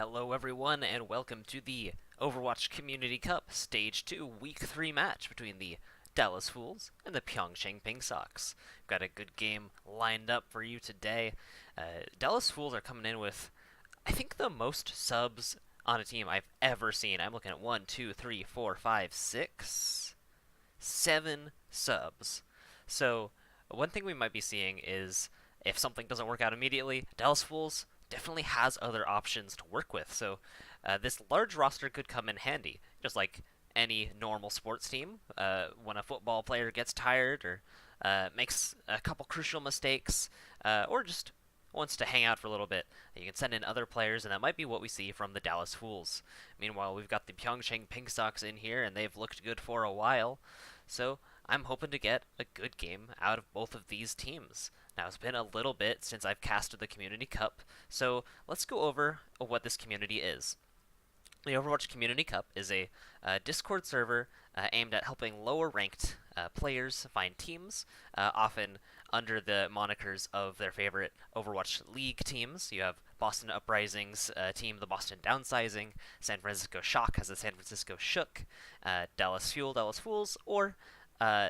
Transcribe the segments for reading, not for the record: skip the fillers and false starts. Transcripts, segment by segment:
Hello everyone and welcome to the Overwatch Community Cup Stage 2 Week 3 match between the Dallas Fools and the Pyeongchang Pingsocks. Got a good game lined up for you today. Dallas Fools are coming in with, I think, the most subs on a team I've ever seen. I'm looking at 1, 2, 3, 4, 5, 6, 7 subs. So one thing we might be seeing is if something doesn't work out immediately, Dallas Fools definitely has other options to work with. So this large roster could come in handy, just like any normal sports team. When a football player gets tired or makes a couple crucial mistakes, or just wants to hang out for a little bit, you can send in other players, and that might be what we see from the Dallas Fools. Meanwhile, we've got the Pyeongchang Pingsocks in here, and they've looked good for a while. So I'm hoping to get a good game out of both of these teams. Now, it's been a little bit since I've casted the Community Cup, so let's go over what this community is. The Overwatch Community Cup is a Discord server aimed at helping lower-ranked players find teams, often under the monikers of their favorite Overwatch League teams. You have Boston Uprising's team, the Boston Downsizing, San Francisco Shock has the San Francisco Shook, Dallas Fuel, Dallas Fools, or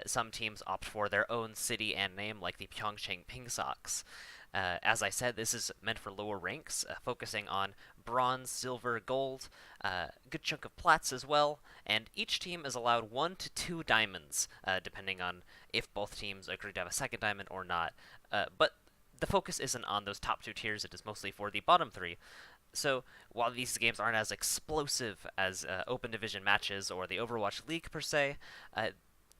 some teams opt for their own city and name, like the Pyeongchang Pingsocks. As I said, this is meant for lower ranks, focusing on bronze, silver, gold, a good chunk of plats as well, and each team is allowed 1 to 2 diamonds, depending on if both teams agree to have a second diamond or not. But the focus isn't on those top 2 tiers, it is mostly for the bottom 3. So, while these games aren't as explosive as Open Division matches or the Overwatch League per se,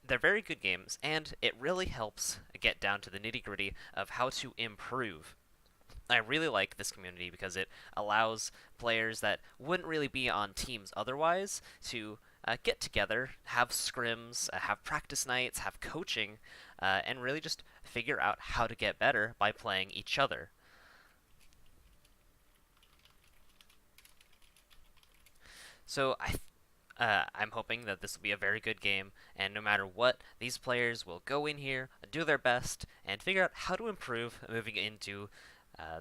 they're very good games, and it really helps get down to the nitty-gritty of how to improve. I really like this community because it allows players that wouldn't really be on teams otherwise to get together, have scrims, have practice nights, have coaching, and really just figure out how to get better by playing each other. So I'm hoping that this will be a very good game, and no matter what, these players will go in here, do their best, and figure out how to improve moving into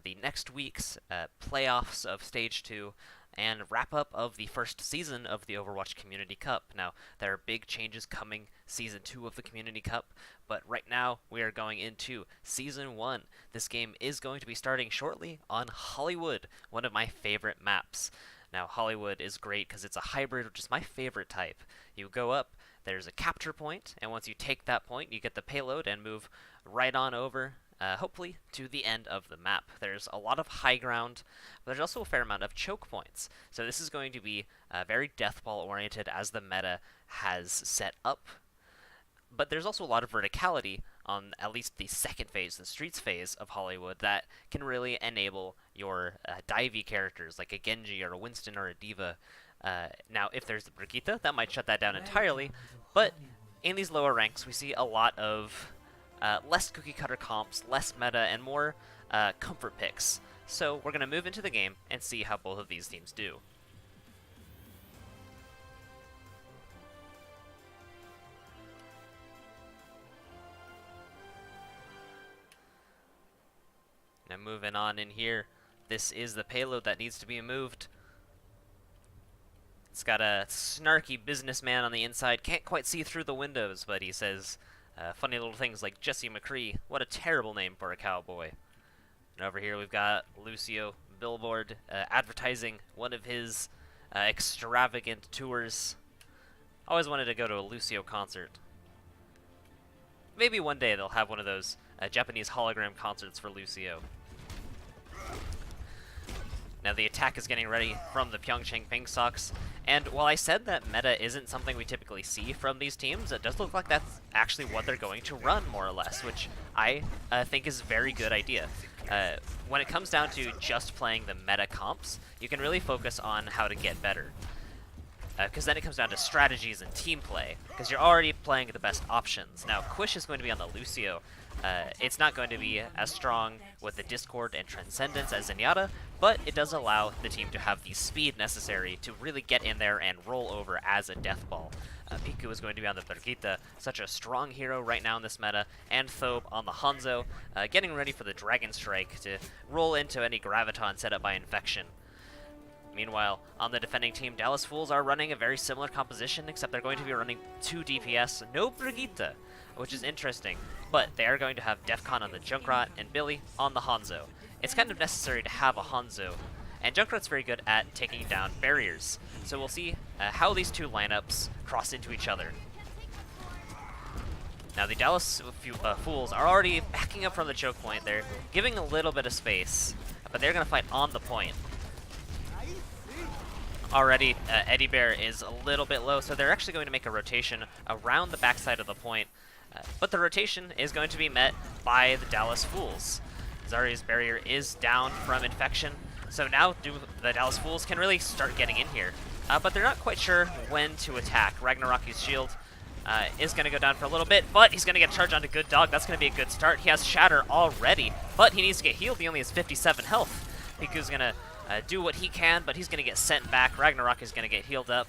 the next week's playoffs of Stage 2 and wrap up of the first season of the Overwatch Community Cup. Now, there are big changes coming Season 2 of the Community Cup, but right now we are going into Season 1. This game is going to be starting shortly on Hollywood, one of my favorite maps. Now, Hollywood is great because it's a hybrid, which is my favorite type. You go up, there's a capture point, and once you take that point, you get the payload and move right on over, hopefully, to the end of the map. There's a lot of high ground, but there's also a fair amount of choke points. So this is going to be very deathball oriented as the meta has set up. But there's also a lot of verticality on at least the second phase, the Streets phase of Hollywood, that can really enable your divey characters like a Genji or a Winston or a Diva. Now, if there's the Brigitte, that might shut that down entirely, but in these lower ranks, we see a lot of less cookie-cutter comps, less meta, and more comfort picks. So we're going to move into the game and see how both of these teams do. Now moving on in here, this is the payload that needs to be moved. It's got a snarky businessman on the inside, can't quite see through the windows, but he says funny little things like Jesse McCree. What a terrible name for a cowboy. And over here we've got Lucio Billboard advertising one of his extravagant tours. Always wanted to go to a Lucio concert. Maybe one day they'll have one of those Japanese hologram concerts for Lucio. Now the attack is getting ready from the Pyeongchang Pingsocks, and while I said that meta isn't something we typically see from these teams, it does look like that's actually what they're going to run, more or less, which I think is a very good idea. When it comes down to just playing the meta comps, you can really focus on how to get better. Because then it comes down to strategies and team play, because you're already playing the best options. Now, Quish is going to be on the Lucio. It's not going to be as strong with the Discord and Transcendence as Zenyatta, but it does allow the team to have the speed necessary to really get in there and roll over as a deathball. Piku is going to be on the Brigitte, such a strong hero right now in this meta, and Thobe on the Hanzo, getting ready for the Dragon Strike to roll into any Graviton set up by Infection. Meanwhile, on the defending team, Dallas Fools are running a very similar composition, except they're going to be running 2 DPS, no Brigitte, which is interesting. But they are going to have Defcon on the Junkrat and Billy on the Hanzo. It's kind of necessary to have a Hanzo, and Junkrat's very good at taking down barriers. So we'll see how these two lineups cross into each other. Now the Dallas Fools are already backing up from the choke point. They're giving a little bit of space, but they're going to fight on the point. Already, Eddie Bear is a little bit low, so they're actually going to make a rotation around the backside of the point. But the rotation is going to be met by the Dallas Fools. Zarya's barrier is down from infection, so now the Dallas Fools can really start getting in here. But they're not quite sure when to attack. Ragnaroki's shield is going to go down for a little bit, but he's going to get charged onto Good Dog. That's going to be a good start. He has Shatter already, but he needs to get healed. He only has 57 health. Piku's going to do what he can, but he's going to get sent back. Ragnarok is going to get healed up.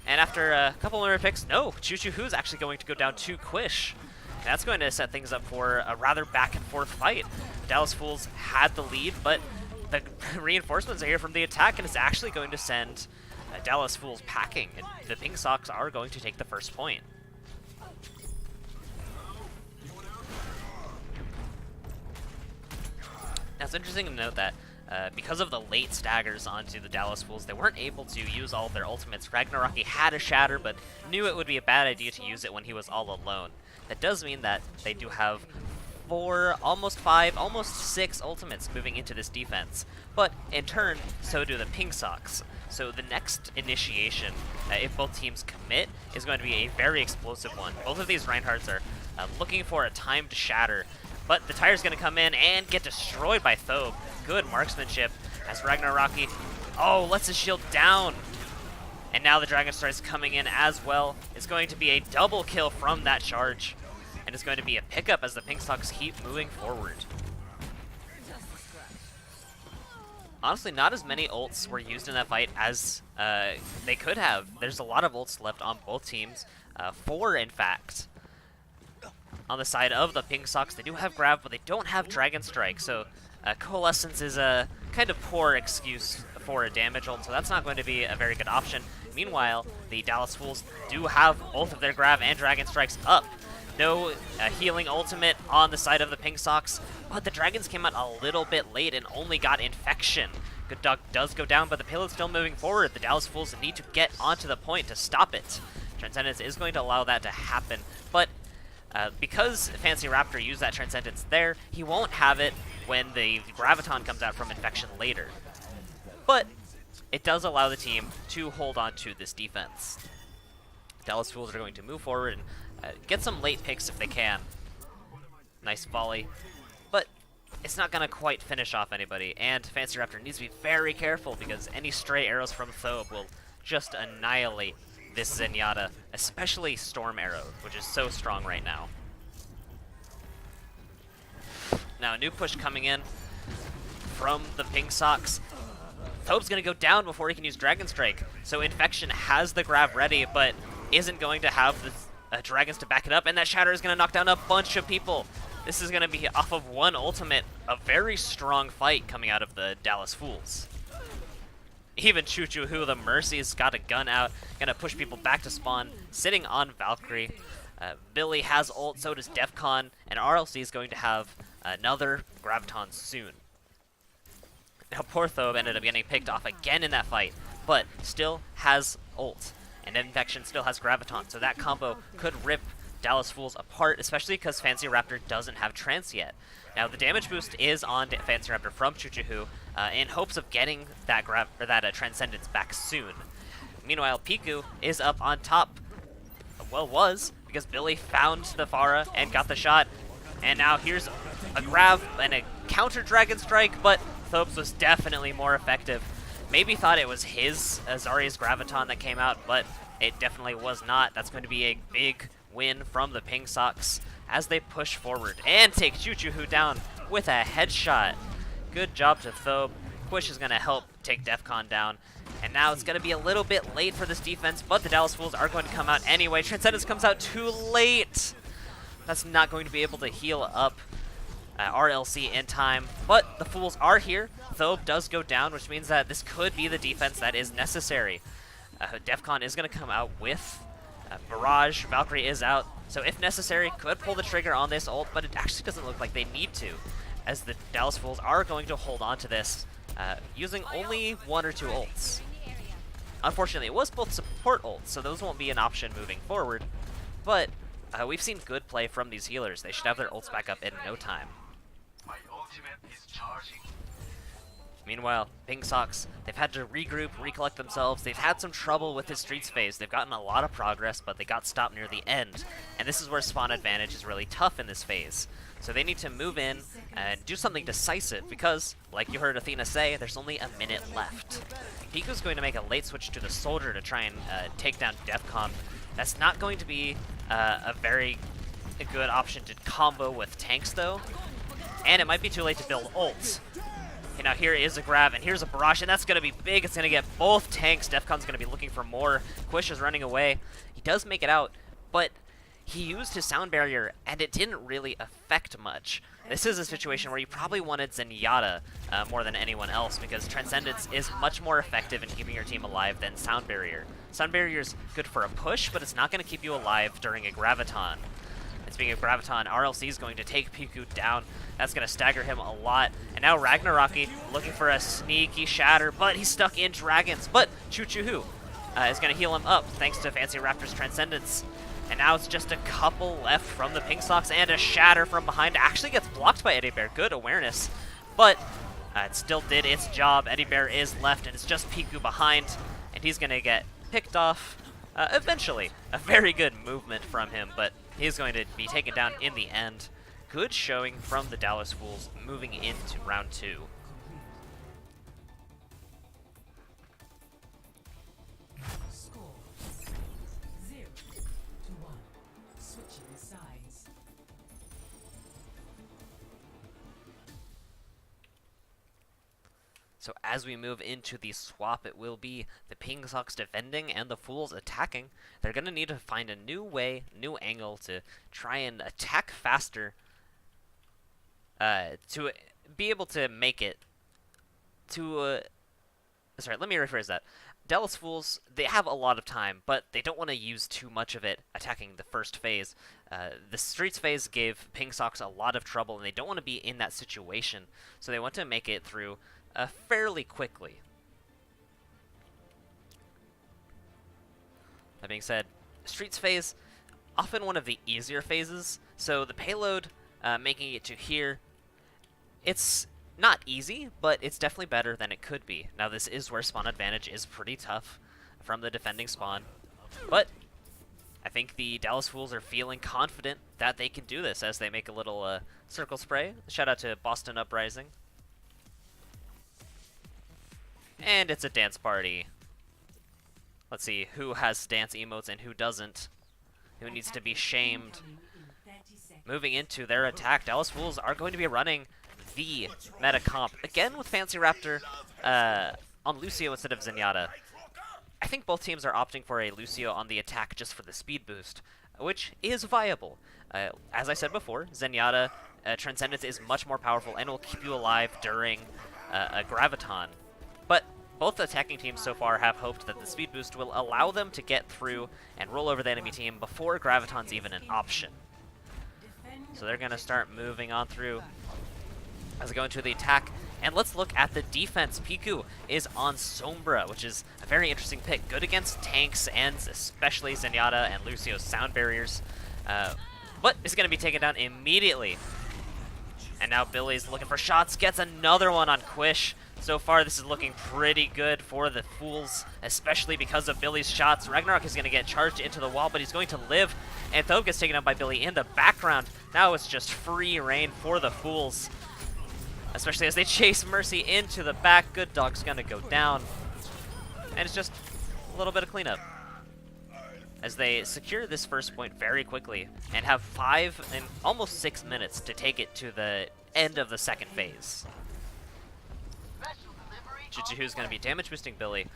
And after a couple more picks, no, Chuchuhu's actually going to go down to Quish. And that's going to set things up for a rather back-and-forth fight. The Dallas Fools had the lead, but the reinforcements are here from the attack, and it's actually going to send Dallas Fools packing. And the Pingsocks are going to take the first point. Now, it's interesting to note that because of the late staggers onto the Dallas Fools, they weren't able to use all of their ultimates. Ragnaroki had a Shatter, but knew it would be a bad idea to use it when he was all alone. That does mean that they do have 4, almost 5, almost 6 ultimates moving into this defense. But in turn, so do the Pingsocks. So the next initiation, if both teams commit, is going to be a very explosive one. Both of these Reinhardts are looking for a timed Shatter, but the Tire's going to come in and get destroyed by Thobe. Good marksmanship as Ragnaroki, lets his shield down. And now the Dragon Star is coming in as well. It's going to be a double kill from that charge. And it's going to be a pickup as the Pingsocks keep moving forward. Honestly, not as many ults were used in that fight as they could have. There's a lot of ults left on both teams. 4, in fact. On the side of the Pingsocks, they do have Grab, but they don't have Dragon Strike. So Coalescence is a kind of poor excuse for a damage ult, so that's not going to be a very good option. Meanwhile, the Dallas Fools do have both of their Grab and Dragon Strikes up. No healing ultimate on the side of the Pingsocks, but the Dragons came out a little bit late and only got Infection. Good Dog does go down, but the payload's still moving forward. The Dallas Fools need to get onto the point to stop it. Transcendence is going to allow that to happen, but because Fancy Raptor used that Transcendence there, he won't have it when the Graviton comes out from Infection later. But it does allow the team to hold on to this defense. Dallas Fools are going to move forward and get some late picks if they can. Nice volley. But it's not going to quite finish off anybody, and Fancy Raptor needs to be very careful because any stray arrows from Thobe will just annihilate this Zenyatta, especially Storm Arrow, which is so strong right now. Now, a new push coming in from the Pingsocks. Thobe's going to go down before he can use Dragon Strike, so Infection has the grab ready, but isn't going to have the Dragons to back it up, and that Shatter is going to knock down a bunch of people. This is going to be off of one ultimate, a very strong fight coming out of the Dallas Fools. Even Chuchuhu, the Mercy's got a gun out, gonna push people back to spawn, sitting on Valkyrie. Billy has ult, so does Defcon, and RLC is going to have another Graviton soon. Now poor Thobe ended up getting picked off again in that fight, but still has ult, and Infection still has Graviton, so that combo could rip Dallas Fools apart, especially because Fancy Raptor doesn't have Trance yet. Now the damage boost is on Fancy Raptor from Chuchuhu, in hopes of getting that Transcendence back soon. Meanwhile, Piku is up on top. Well, was, because Billy found the Pharah and got the shot. And now here's a grab and a counter Dragon Strike, but Thobe's was definitely more effective. Maybe thought it was his Zarya's Graviton that came out, but it definitely was not. That's going to be a big win from the Pingsocks as they push forward and take Chuchuhu down with a headshot. Good job to Thobe. Quish is going to help take Defcon down. And now it's going to be a little bit late for this defense, but the Dallas Fools are going to come out anyway. Transcendence comes out too late. That's not going to be able to heal up RLC in time, but the Fools are here. Thobe does go down, which means that this could be the defense that is necessary. Defcon is going to come out with Barrage. Valkyrie is out, so if necessary, could pull the trigger on this ult, but it actually doesn't look like they need to, as the Dallas Fools are going to hold on to this, using only 1 or 2 ults. Unfortunately, it was both support ults, so those won't be an option moving forward, but we've seen good play from these healers. They should have their ults back up in no time. My ultimate is charging. Meanwhile, Pingsocks, they've had to regroup, recollect themselves. They've had some trouble with this Streets phase. They've gotten a lot of progress, but they got stopped near the end. And this is where spawn advantage is really tough in this phase. So they need to move in and do something decisive because, like you heard Athena say, there's only a minute left. Piku's going to make a late switch to the Soldier to try and take down Defcon. That's not going to be a very good option to combo with tanks, though. And it might be too late to build ults. Okay, now here is a grab, and here's a barrage, and that's going to be big. It's going to get both tanks. Defcon's going to be looking for more. Quish is running away. He does make it out, but he used his sound barrier, and it didn't really affect much. This is a situation where you probably wanted Zenyatta more than anyone else, because Transcendence is much more effective in keeping your team alive than Sound Barrier. Sound Barrier is good for a push, but it's not going to keep you alive during a Graviton. And speaking of Graviton, RLC is going to take Piku down. That's going to stagger him a lot. And now Ragnaraki looking for a sneaky shatter, but he's stuck in Dragons. But Chuchuhu is going to heal him up thanks to Fancy Raptor's Transcendence. And now it's just a couple left from the Pingsocks, and a shatter from behind actually gets blocked by Eddie Bear. Good awareness, but it still did its job. Eddie Bear is left, and it's just Piku behind, and he's going to get picked off eventually. A very good movement from him, but he's going to be taken down in the end. Good showing from the Dallas Fools moving into round 2. So as we move into the swap, it will be the Pingsocks defending and the Fools attacking. They're going to need to find a new way, new angle to try and attack faster to be able to make it to... sorry, let me rephrase that. Dallas Fools, they have a lot of time, but they don't want to use too much of it attacking the first phase. The Streets phase gave Pingsocks a lot of trouble, and they don't want to be in that situation, so they want to make it through fairly quickly. That being said, Streets phase, often one of the easier phases, so the payload making it to here, it's not easy, but it's definitely better than it could be. Now this is where spawn advantage is pretty tough from the defending spawn, but I think the Dallas Fools are feeling confident that they can do this as they make a little circle spray. Shout out to Boston Uprising. And it's a dance party. Let's see who has dance emotes and who doesn't. Who needs to be shamed. Moving into their attack, Dallas Fools are going to be running the meta comp. Again with Fancy Raptor on Lucio instead of Zenyatta. I think both teams are opting for a Lucio on the attack just for the speed boost, which is viable. As I said before, Zenyatta Transcendence is much more powerful and will keep you alive during a Graviton. But both attacking teams so far have hoped that the speed boost will allow them to get through and roll over the enemy team before Graviton's even an option. So they're going to start moving on through as they go into the attack. And let's look at the defense. Piku is on Sombra, which is a very interesting pick. Good against tanks and especially Zenyatta and Lucio's sound barriers. But is going to be taken down immediately. And now Billy's looking for shots, gets another one on Quish. So far, this is looking pretty good for the Fools, especially because of Billy's shots. Ragnarok is going to get charged into the wall, but he's going to live. And Thobe gets taken out by Billy in the background. Now it's just free reign for the Fools, especially as they chase Mercy into the back. Good Dog's going to go down. And it's just a little bit of cleanup as they secure this first point very quickly and have 5 and almost 6 minutes to take it to the end of the second phase. Chichihu's going to be damage boosting Billy,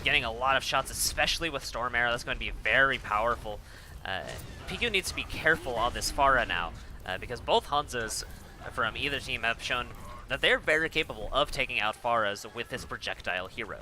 getting a lot of shots, especially with Storm Arrow. That's going to be very powerful. Piku needs to be careful on this Pharah now, because both Hanzas from either team have shown that they're very capable of taking out Pharahs with this projectile hero.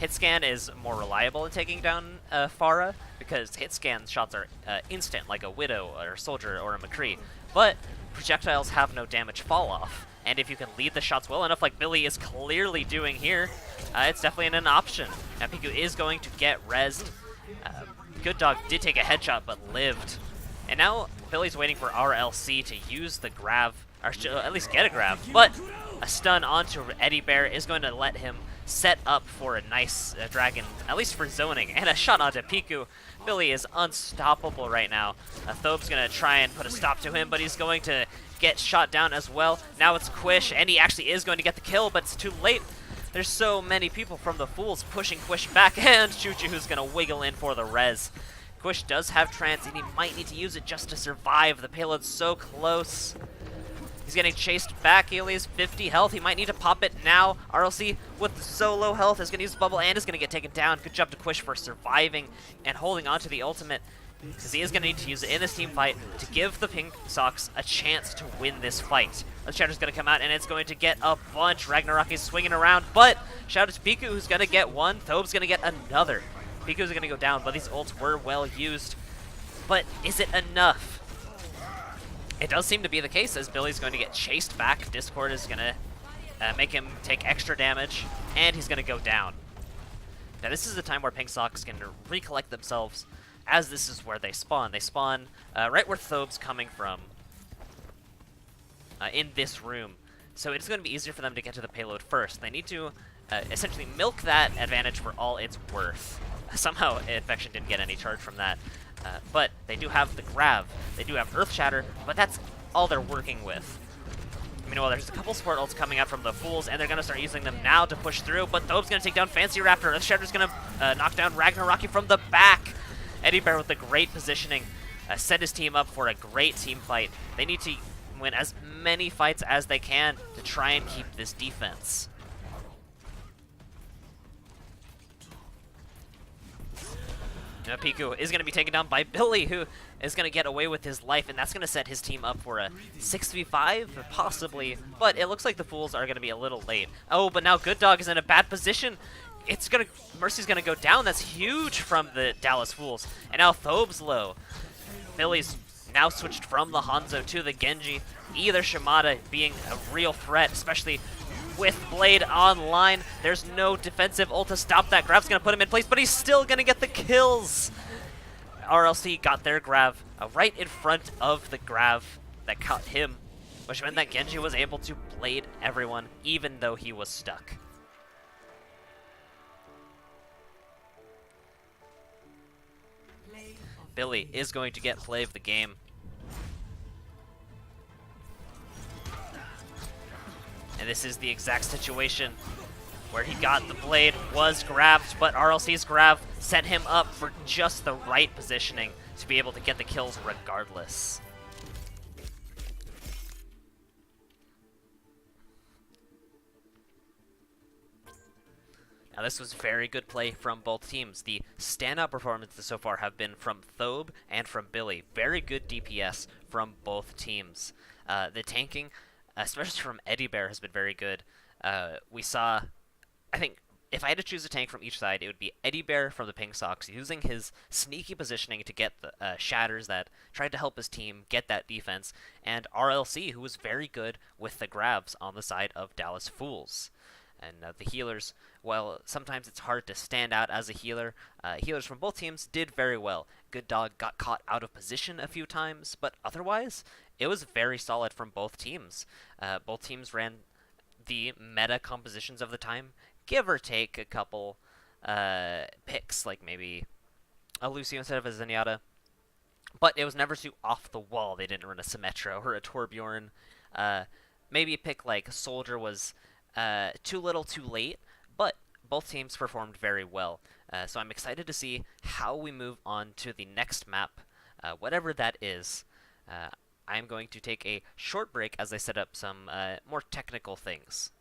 Hitscan is more reliable in taking down Pharah, because hitscan shots are instant, like a Widow or a Soldier or a McCree, but projectiles have no damage fall off, and if you can lead the shots well enough, like Billy is clearly doing here, it's definitely an option. Now Piku is going to get rezzed. Good Dog did take a headshot, but lived. And now Billy's waiting for RLC to use the grab, or at least get a grab, but a stun onto Eddie Bear is going to let him set up for a nice dragon, at least for zoning, and a shot onto Piku. Billy is unstoppable right now. Thobe's going to try and put a stop to him, but he's going to get shot down as well. Now it's Quish, and he actually is going to get the kill, but it's too late. There's so many people from the Fools pushing Quish back, and Chuchu who's going to wiggle in for the res. Quish does have trance, and he might need to use it just to survive. The payload's so close. He's getting chased back. He only has 50 health. He might need to pop it now. RLC with so low health is going to use the bubble and is going to get taken down. Good job to Quish for surviving and holding on to the ultimate, because he is going to need to use it in this team fight to give the Pingsocks a chance to win this fight. The Shatter's going to come out, and it's going to get a bunch. Ragnarok is swinging around, but shout out to Piku, who's going to get one. Thobe's going to get another. Piku's going to go down, but these ults were well used. But is it enough? It does seem to be the case, as Billy's going to get chased back. Discord is going to make him take extra damage, and he's going to go down. Now this is the time where Pingsocks can recollect themselves, as this is where they spawn. They spawn right where Thobe's coming from, in this room. So it's going to be easier for them to get to the payload first. They need to essentially milk that advantage for all it's worth. Somehow Infection didn't get any charge from that. But they do have the grab, they do have Earth Shatter, but that's all they're working with. Meanwhile, there's a couple support ults coming out from the Fools, and they're going to start using them now to push through, but Thobe's going to take down Fancy Raptor. Earth Shatter's going to knock down Ragnarok from the back. Eddie Bear with the great positioning, set his team up for a great team fight. They need to win as many fights as they can to try and keep this defense. Piku is going to be taken down by Billy, who is going to get away with his life, and that's going to set his team up for a 6v5, possibly, but it looks like the Fools are going to be a little late. Oh, but now Good Dog is in a bad position. Mercy's going to go down. That's huge from the Dallas Fools, and now Thobe's low. Billy's now switched from the Hanzo to the Genji, either Shimada being a real threat, especially with Blade online. There's no defensive ult to stop that. Grab's going to put him in place, but he's still going to get the kills. RLC got their grab right in front of the grab that caught him, which meant that Genji was able to blade everyone, even though he was stuck. Billy is going to get play of the game. And this is the exact situation where he got the blade, was grabbed, but RLC's grab set him up for just the right positioning to be able to get the kills regardless. Now this was very good play from both teams. The standout performances so far have been from Thobe and from Billy. Very good DPS from both teams. The tanking, especially from Eddie Bear, has been very good. We saw, I think, if I had to choose a tank from each side, it would be Eddie Bear from the Pingsocks, using his sneaky positioning to get the shatters that tried to help his team get that defense, and RLC, who was very good with the grabs on the side of Dallas Fools. And the healers, well, sometimes it's hard to stand out as a healer. Healers from both teams did very well. Good Dog got caught out of position a few times, but otherwise, it was very solid from both teams. Both teams ran the meta compositions of the time, give or take a couple picks, like maybe a Lucio instead of a Zenyatta. But it was never too off the wall. They didn't run a Symmetra or a Torbjorn. Maybe a pick like Soldier was too little too late, but both teams performed very well. So I'm excited to see how we move on to the next map, whatever that is. I'm going to take a short break as I set up some more technical things.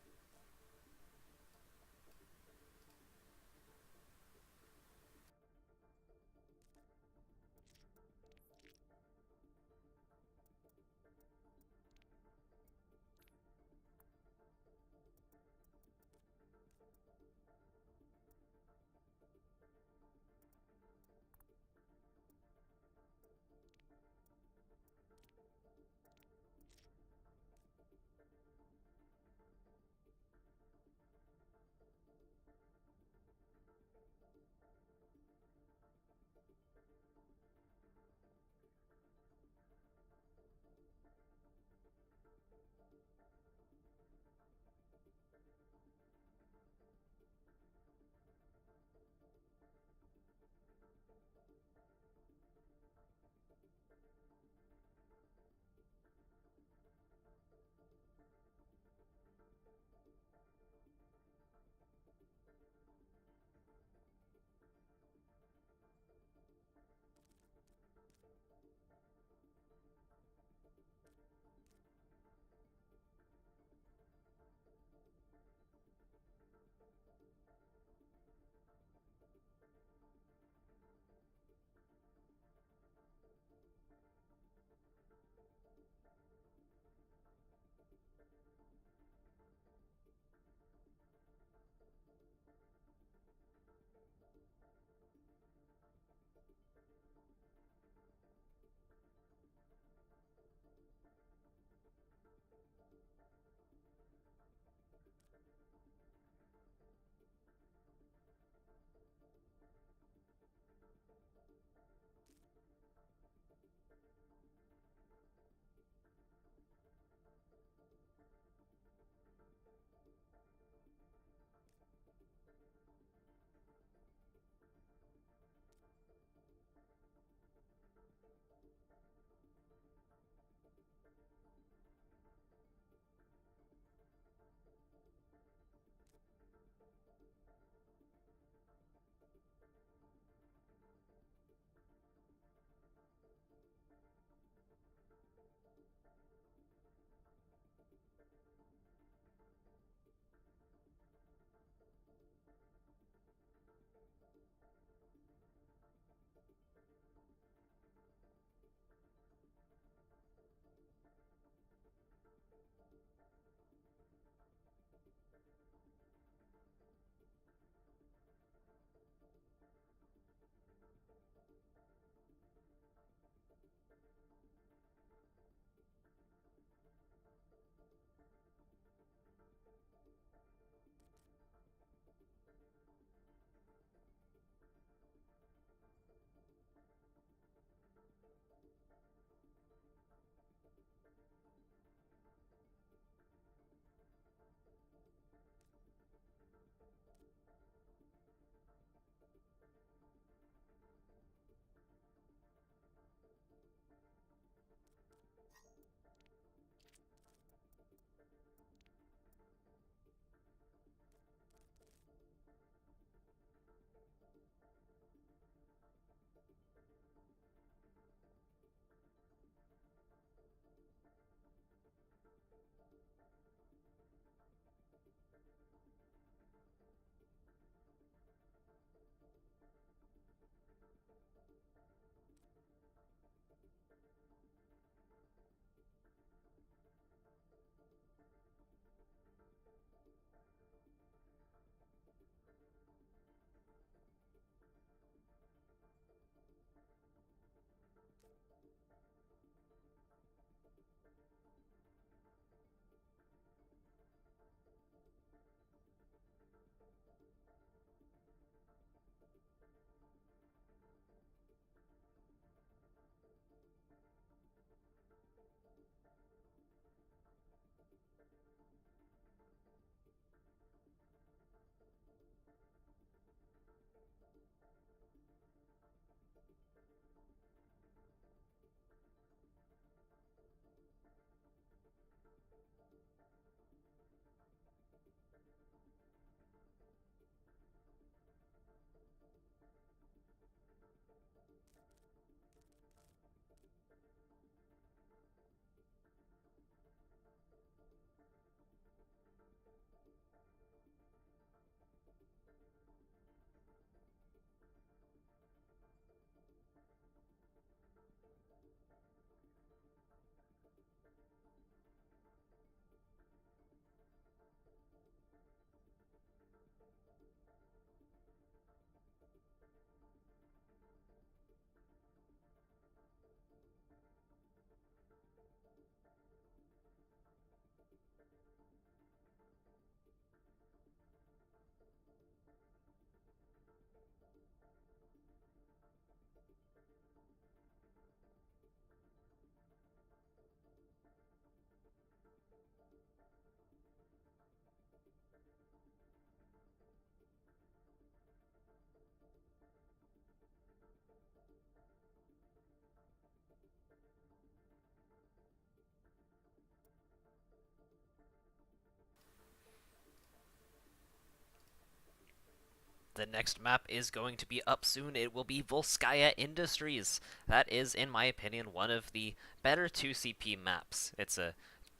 The next map is going to be up soon. It will be Volskaya Industries. That is, in my opinion, one of the better 2CP maps. It's a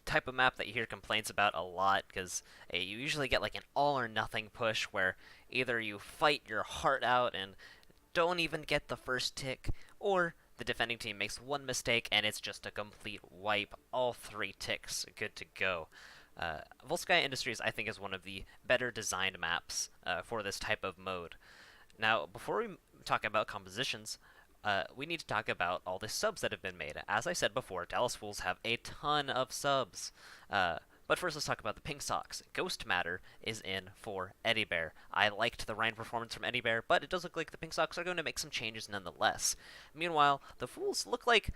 type of map that you hear complaints about a lot because you usually get like an all or nothing push where either you fight your heart out and don't even get the first tick, or the defending team makes one mistake and it's just a complete wipe. All 3 ticks, good to go. Volskaya Industries, I think, is one of the better designed maps for this type of mode. Now, before we talk about compositions, we need to talk about all the subs that have been made. As I said before, Dallas Fools have a ton of subs. But first, let's talk about the Pingsocks. Ghost Matter is in for Eddie Bear. I liked the Ryan performance from Eddie Bear, but it does look like the Pingsocks are going to make some changes nonetheless. Meanwhile, the Fools look like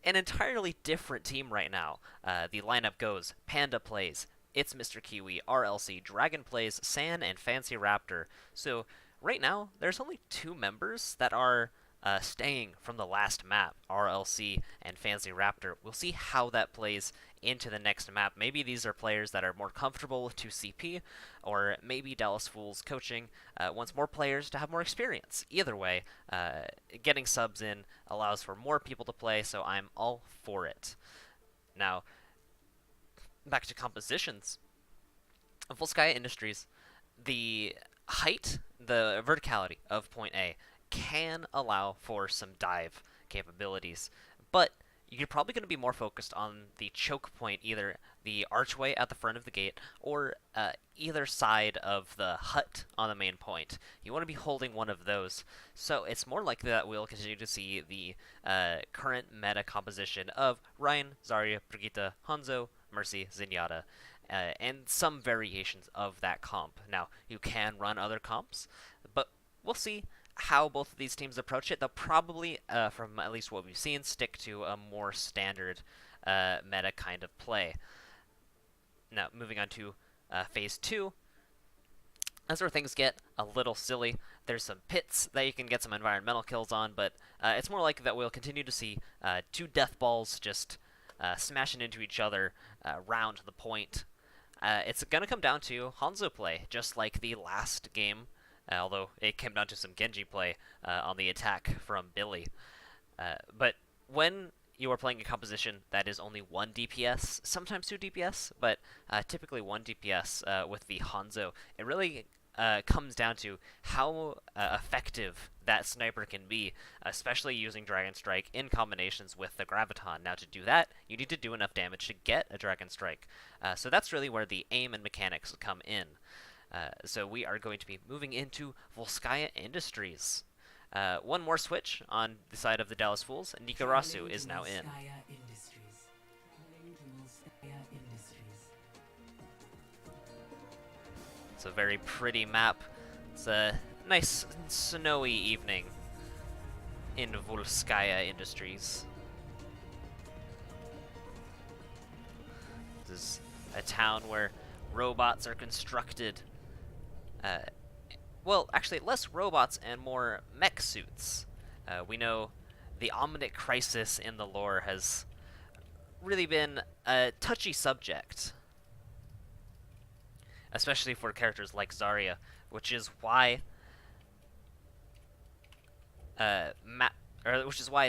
an entirely different team right now. The lineup goes: Panda plays, It's Mr. Kiwi, RLC, Dragon plays, San, and Fancy Raptor. So right now, there's only 2 members that are staying from the last map, RLC and Fancy Raptor. We'll see how that plays into the next map. Maybe these are players that are more comfortable with 2CP, or maybe Dallas Fools coaching wants more players to have more experience. Either way, getting subs in allows for more people to play, so I'm all for it. Now, back to compositions. Volskaya Industries, the height, the verticality of point A can allow for some dive capabilities, but you're probably going to be more focused on the choke point, either the archway at the front of the gate or either side of the hut on the main point. You want to be holding one of those, so it's more likely that we'll continue to see the current meta composition of Ryan, Zarya, Brigitte, Hanzo, Mercy, Zenyatta, and some variations of that comp. Now, you can run other comps, but we'll see how both of these teams approach it. They'll probably, from at least what we've seen, stick to a more standard meta kind of play. Now, moving on to Phase 2. That's where things get a little silly. There's some pits that you can get some environmental kills on, but it's more likely that we'll continue to see 2 death balls just smashing into each other round the point. It's going to come down to Hanzo play, just like the last game, although it came down to some Genji play on the attack from Billy. But when you are playing a composition that is only 1 DPS, sometimes 2 DPS, but typically 1 DPS with the Hanzo, it really comes down to how effective that sniper can be, especially using Dragon Strike in combinations with the Graviton. Now, to do that, you need to do enough damage to get a Dragon Strike. So that's really where the aim and mechanics come in. So we are going to be moving into Volskaya Industries. One more switch on the side of the Dallas Fools. Nikarasu is now in. It's a very pretty map. It's a nice snowy evening in Volskaya Industries. This is a town where robots are constructed. Well, actually, less robots and more mech suits. We know the Omnic Crisis in the lore has really been a touchy subject, especially for characters like Zarya, which is why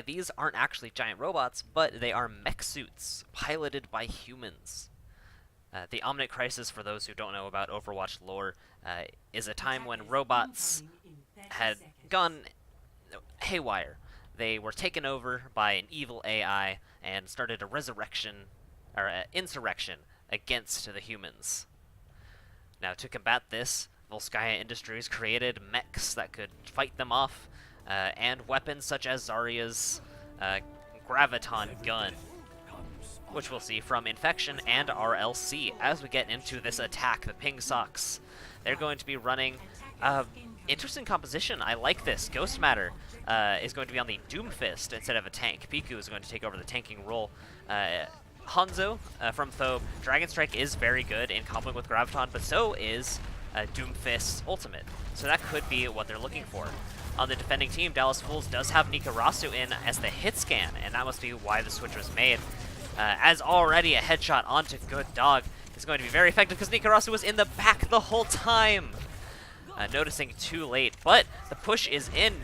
these aren't actually giant robots, but they are mech suits piloted by humans. The Omnic Crisis, for those who don't know about Overwatch lore, is a time when robots had gone haywire. They were taken over by an evil AI and started a resurrection, or insurrection, against the humans. Now, to combat this, Volskaya Industries created mechs that could fight them off, and weapons such as Zarya's Graviton gun, which we'll see from Infection and RLC as we get into this attack. The Pingsocks, they're going to be running interesting composition. I like this. Ghost Matter is going to be on the Doomfist instead of a tank. Piku is going to take over the tanking role. Hanzo from Thobe, Dragon Strike is very good in comboing with Graviton, but so is Doomfist's ultimate. So that could be what they're looking for. On the defending team, Dallas Fools does have Nikarasu in as the hit scan, and that must be why the switch was made. As already a headshot onto Good Dog is going to be very effective because Nikarasu was in the back the whole time. noticing too late, but the push is in.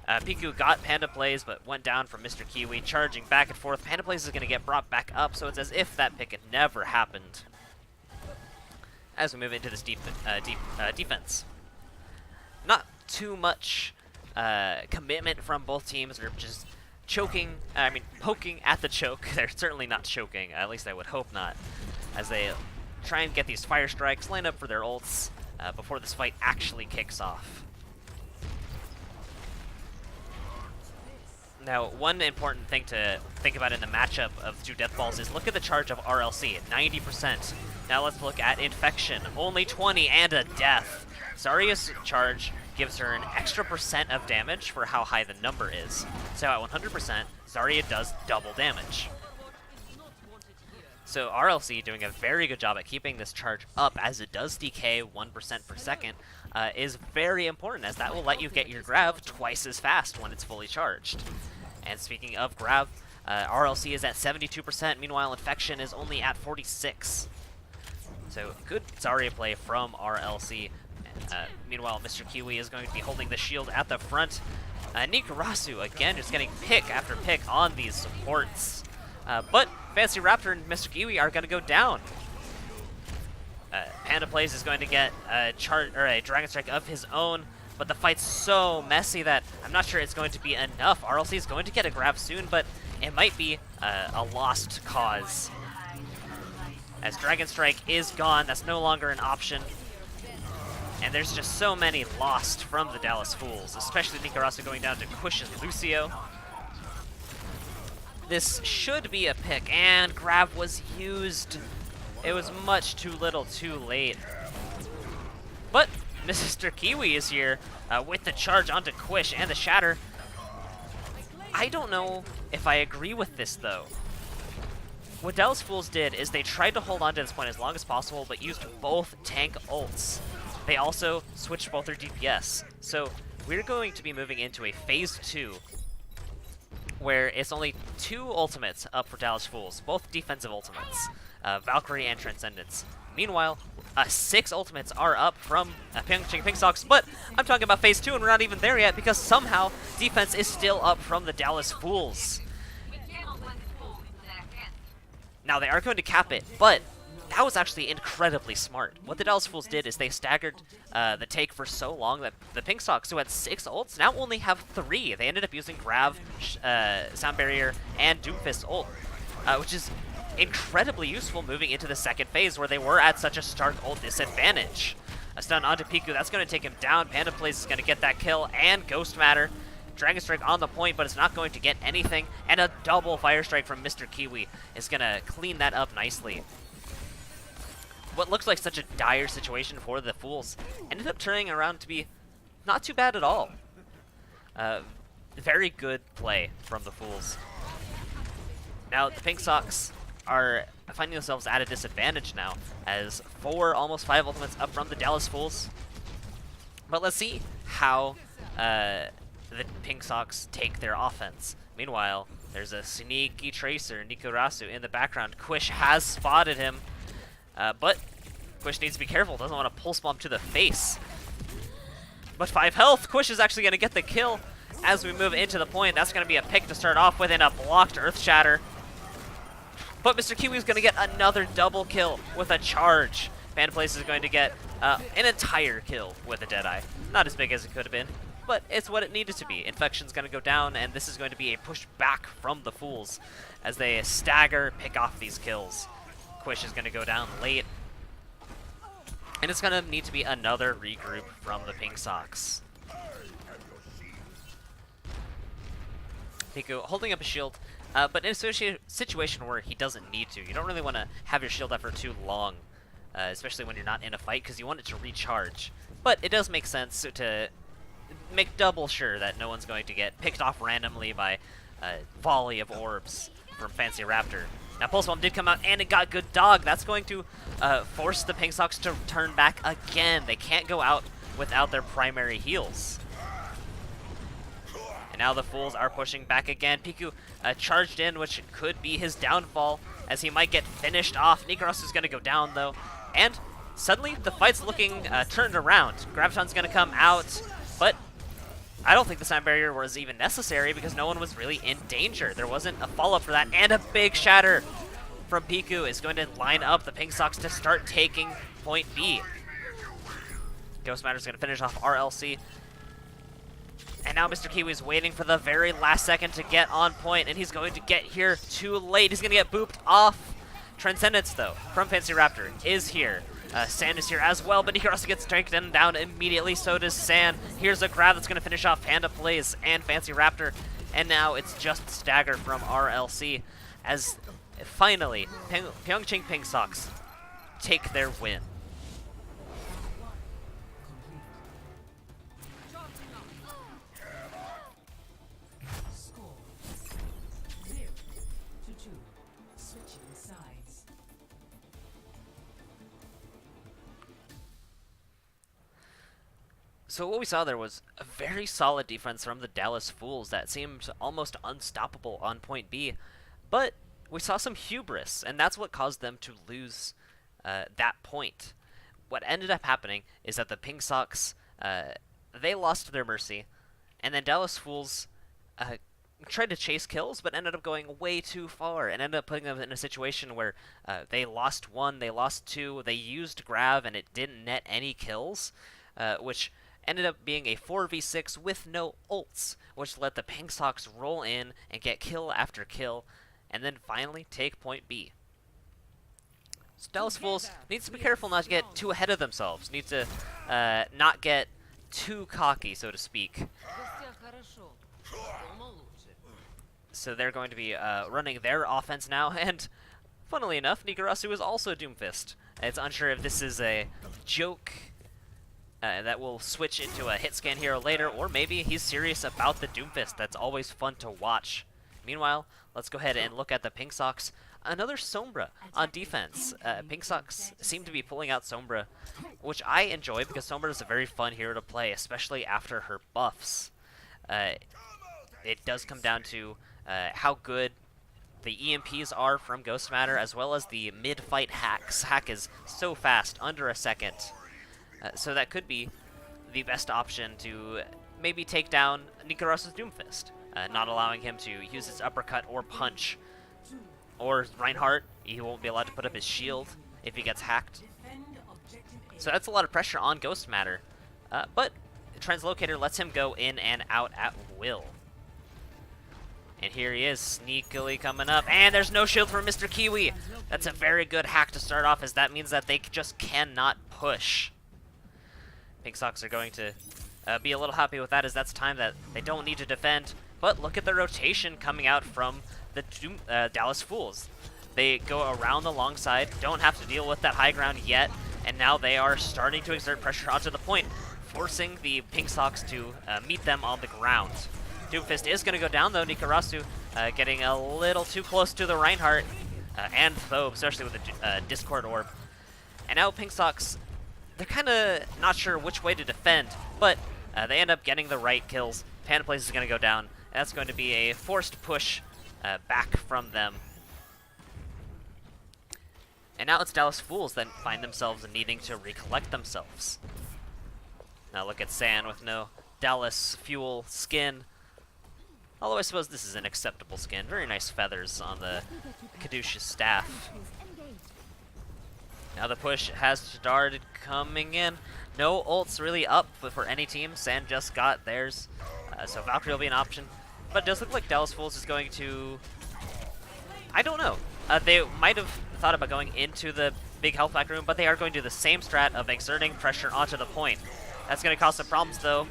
Piku got Panda Plays, but went down from Mr. Kiwi, charging back and forth. Panda Plays is going to get brought back up, so it's as if that pick had never happened. As we move into this defense. Not too much commitment from both teams. They're just poking at the choke. They're certainly not choking, at least I would hope not, as they try and get these fire strikes, line up for their ults before this fight actually kicks off. Now, one important thing to think about in the matchup of the two Death Balls is look at the charge of RLC, 90%. Now let's look at Infection, only 20 and a death. Zarya's charge gives her an extra % of damage for how high the number is. So at 100%, Zarya does double damage. So RLC doing a very good job at keeping this charge up, as it does decay 1% per second, is very important, as that will let you get your grab twice as fast when it's fully charged. And speaking of grab, RLC is at 72%, meanwhile Infection is only at 46%. So good Zarya play from RLC. Meanwhile, Mr. Kiwi is going to be holding the shield at the front. Nikarasu, again, just getting pick after pick on these supports. But Fancy Raptor and Mr. Kiwi are going to go down. Panda Plays is going to get a Dragon Strike of his own, but the fight's so messy that I'm not sure it's going to be enough. RLC is going to get a grab soon, but it might be a lost cause. As Dragon Strike is gone, that's no longer an option. And there's just so many lost from the Dallas Fools, especially Nikarasu going down to Quish and Lucio. This should be a pick, and grab was used. It was much too little too late. But Mr. Kiwi is here with the charge onto Quish and the Shatter. I don't know if I agree with this, though. What Dallas Fools did is they tried to hold on to this point as long as possible, but used both tank ults. They also switched both their DPS. So we're going to be moving into a Phase 2, where it's only 2 ultimates up for Dallas Fools, both defensive ultimates, Valkyrie and Transcendence. Meanwhile, 6 ultimates are up from Pyeongchang Pingsocks, but I'm talking about Phase 2 and we're not even there yet because somehow defense is still up from the Dallas Fools. Now they are going to cap it, but that was actually incredibly smart. What the Dallas Fools did is they staggered the take for so long that the Pingsocks, who had 6 ults, now only have 3. They ended up using Grav, Sound Barrier, and Doomfist ult, which is incredibly useful moving into the second phase where they were at such a stark ult disadvantage. A stun onto Piku, that's going to take him down. Panda Plays is going to get that kill, and Ghost Matter. Dragon Strike on the point, but it's not going to get anything, and a double Fire Strike from Mr. Kiwi is going to clean that up nicely. What looks like such a dire situation for the Fools ended up turning around to be not too bad at all. Very good play from the Fools. Now, the Pingsocks are finding themselves at a disadvantage now, as 4, almost 5 ultimates up from the Dallas Fools. But let's see how the Pingsocks take their offense. Meanwhile, there's a sneaky Tracer, Nikarasu, in the background. Quish has spotted him, but Quish needs to be careful, doesn't want to pulse bomb to the face. But 5 health, Quish is actually going to get the kill as we move into the point. That's going to be a pick to start off with, and a blocked Earth Shatter. But Mr. Kiwi is going to get another double kill with a charge. Panda Place is going to get an entire kill with a Deadeye. Not as big as it could have been, but it's what it needed to be. Infection's going to go down, and this is going to be a push back from the Fools as they stagger, pick off these kills. Quish is going to go down late, and it's going to need to be another regroup from the Pingsocks. Piku holding up a shield, but in a situation where he doesn't need to. You don't really want to have your shield up for too long, especially when you're not in a fight, because you want it to recharge. But it does make sense to make double sure that no one's going to get picked off randomly by a volley of orbs from Fancy Raptor. Now Pulse Bomb did come out, and it got good dog. That's going to force the Pingsocks to turn back again. They can't go out without their primary heals. And now the Fools are pushing back again. Piku charged in, which could be his downfall, as he might get finished off. Nikarasu is going to go down, though. And suddenly the fight's looking turned around. Graviton's going to come out, but I don't think the sound barrier was even necessary because no one was really in danger. There wasn't a follow-up for that, and a big shatter from Piku is going to line up the Pingsocks to start taking point B. Ghost Matter's going to finish off RLC. And now Mr. Kiwi's waiting for the very last second to get on point, and he's going to get here too late. He's going to get booped off. Transcendence, though, from Fancy Raptor is here. Sand is here as well, but Nikarasu gets taken down immediately, so does Sand. Here's a grab that's going to finish off Panda Plays and Fancy Raptor, and now it's just Stagger from RLC as finally Pyeongchang Pingsocks take their win. So what we saw there was a very solid defense from the Dallas Fools that seemed almost unstoppable on point B, but we saw some hubris, and that's what caused them to lose that point. What ended up happening is that the Pingsocks, they lost their mercy, and then Dallas Fools tried to chase kills, but ended up going way too far, and ended up putting them in a situation where they lost one, they lost two, they used Grav, and it didn't net any kills, which ended up being a 4v6 with no ults, which let the Pingsocks roll in and get kill after kill, and then finally take point B. So Dallas Fools needs to be careful not to get too ahead of themselves, needs to not get too cocky, so to speak. So they're going to be running their offense now, and funnily enough, Nikarasu is also Doomfist. It's unsure if this is a joke that will switch into a hit scan hero later, or maybe he's serious about the Doomfist. That's always fun to watch. Meanwhile, let's go ahead and look at the Pingsocks. Another Sombra on defense. Pingsocks seem to be pulling out Sombra, which I enjoy because Sombra is a very fun hero to play, especially after her buffs. It does come down to how good the EMPs are from Ghost Matter, as well as the mid-fight hacks. Hack is so fast, under a second. So that could be the best option to maybe take down Nikarasu's Doomfist, not allowing him to use his uppercut or punch. Or Reinhardt, he won't be allowed to put up his shield if he gets hacked. So that's a lot of pressure on Ghost Matter, but Translocator lets him go in and out at will. And here he is, sneakily coming up, and there's no shield for Mr. Kiwi! That's a very good hack to start off, as that means that they just cannot push. Pingsocks are going to be a little happy with that, as that's time that they don't need to defend. But look at the rotation coming out from the Dallas Fools. They go around the long side, don't have to deal with that high ground yet, and now they are starting to exert pressure onto the point, forcing the Pingsocks to meet them on the ground. Doomfist is going to go down, though. Nikarasu getting a little too close to the Reinhardt and Thobe, especially with the Discord Orb. And now Pingsocks, they're kind of not sure which way to defend, but they end up getting the right kills. Panda Place is going to go down, and that's going to be a forced push back from them. And now it's Dallas Fools that find themselves needing to recollect themselves. Now look at Sand with no Dallas Fuel skin. Although I suppose this is an acceptable skin. Very nice feathers on the Caduceus staff. Now the push has started coming in. No ults really up for any team. Sand just got theirs. So Valkyrie will be an option. But it does look like Dallas Fools is going to... I don't know. They might have thought about going into the big health pack room, but they are going to do the same strat of exerting pressure onto the point. That's going to cause some problems, though,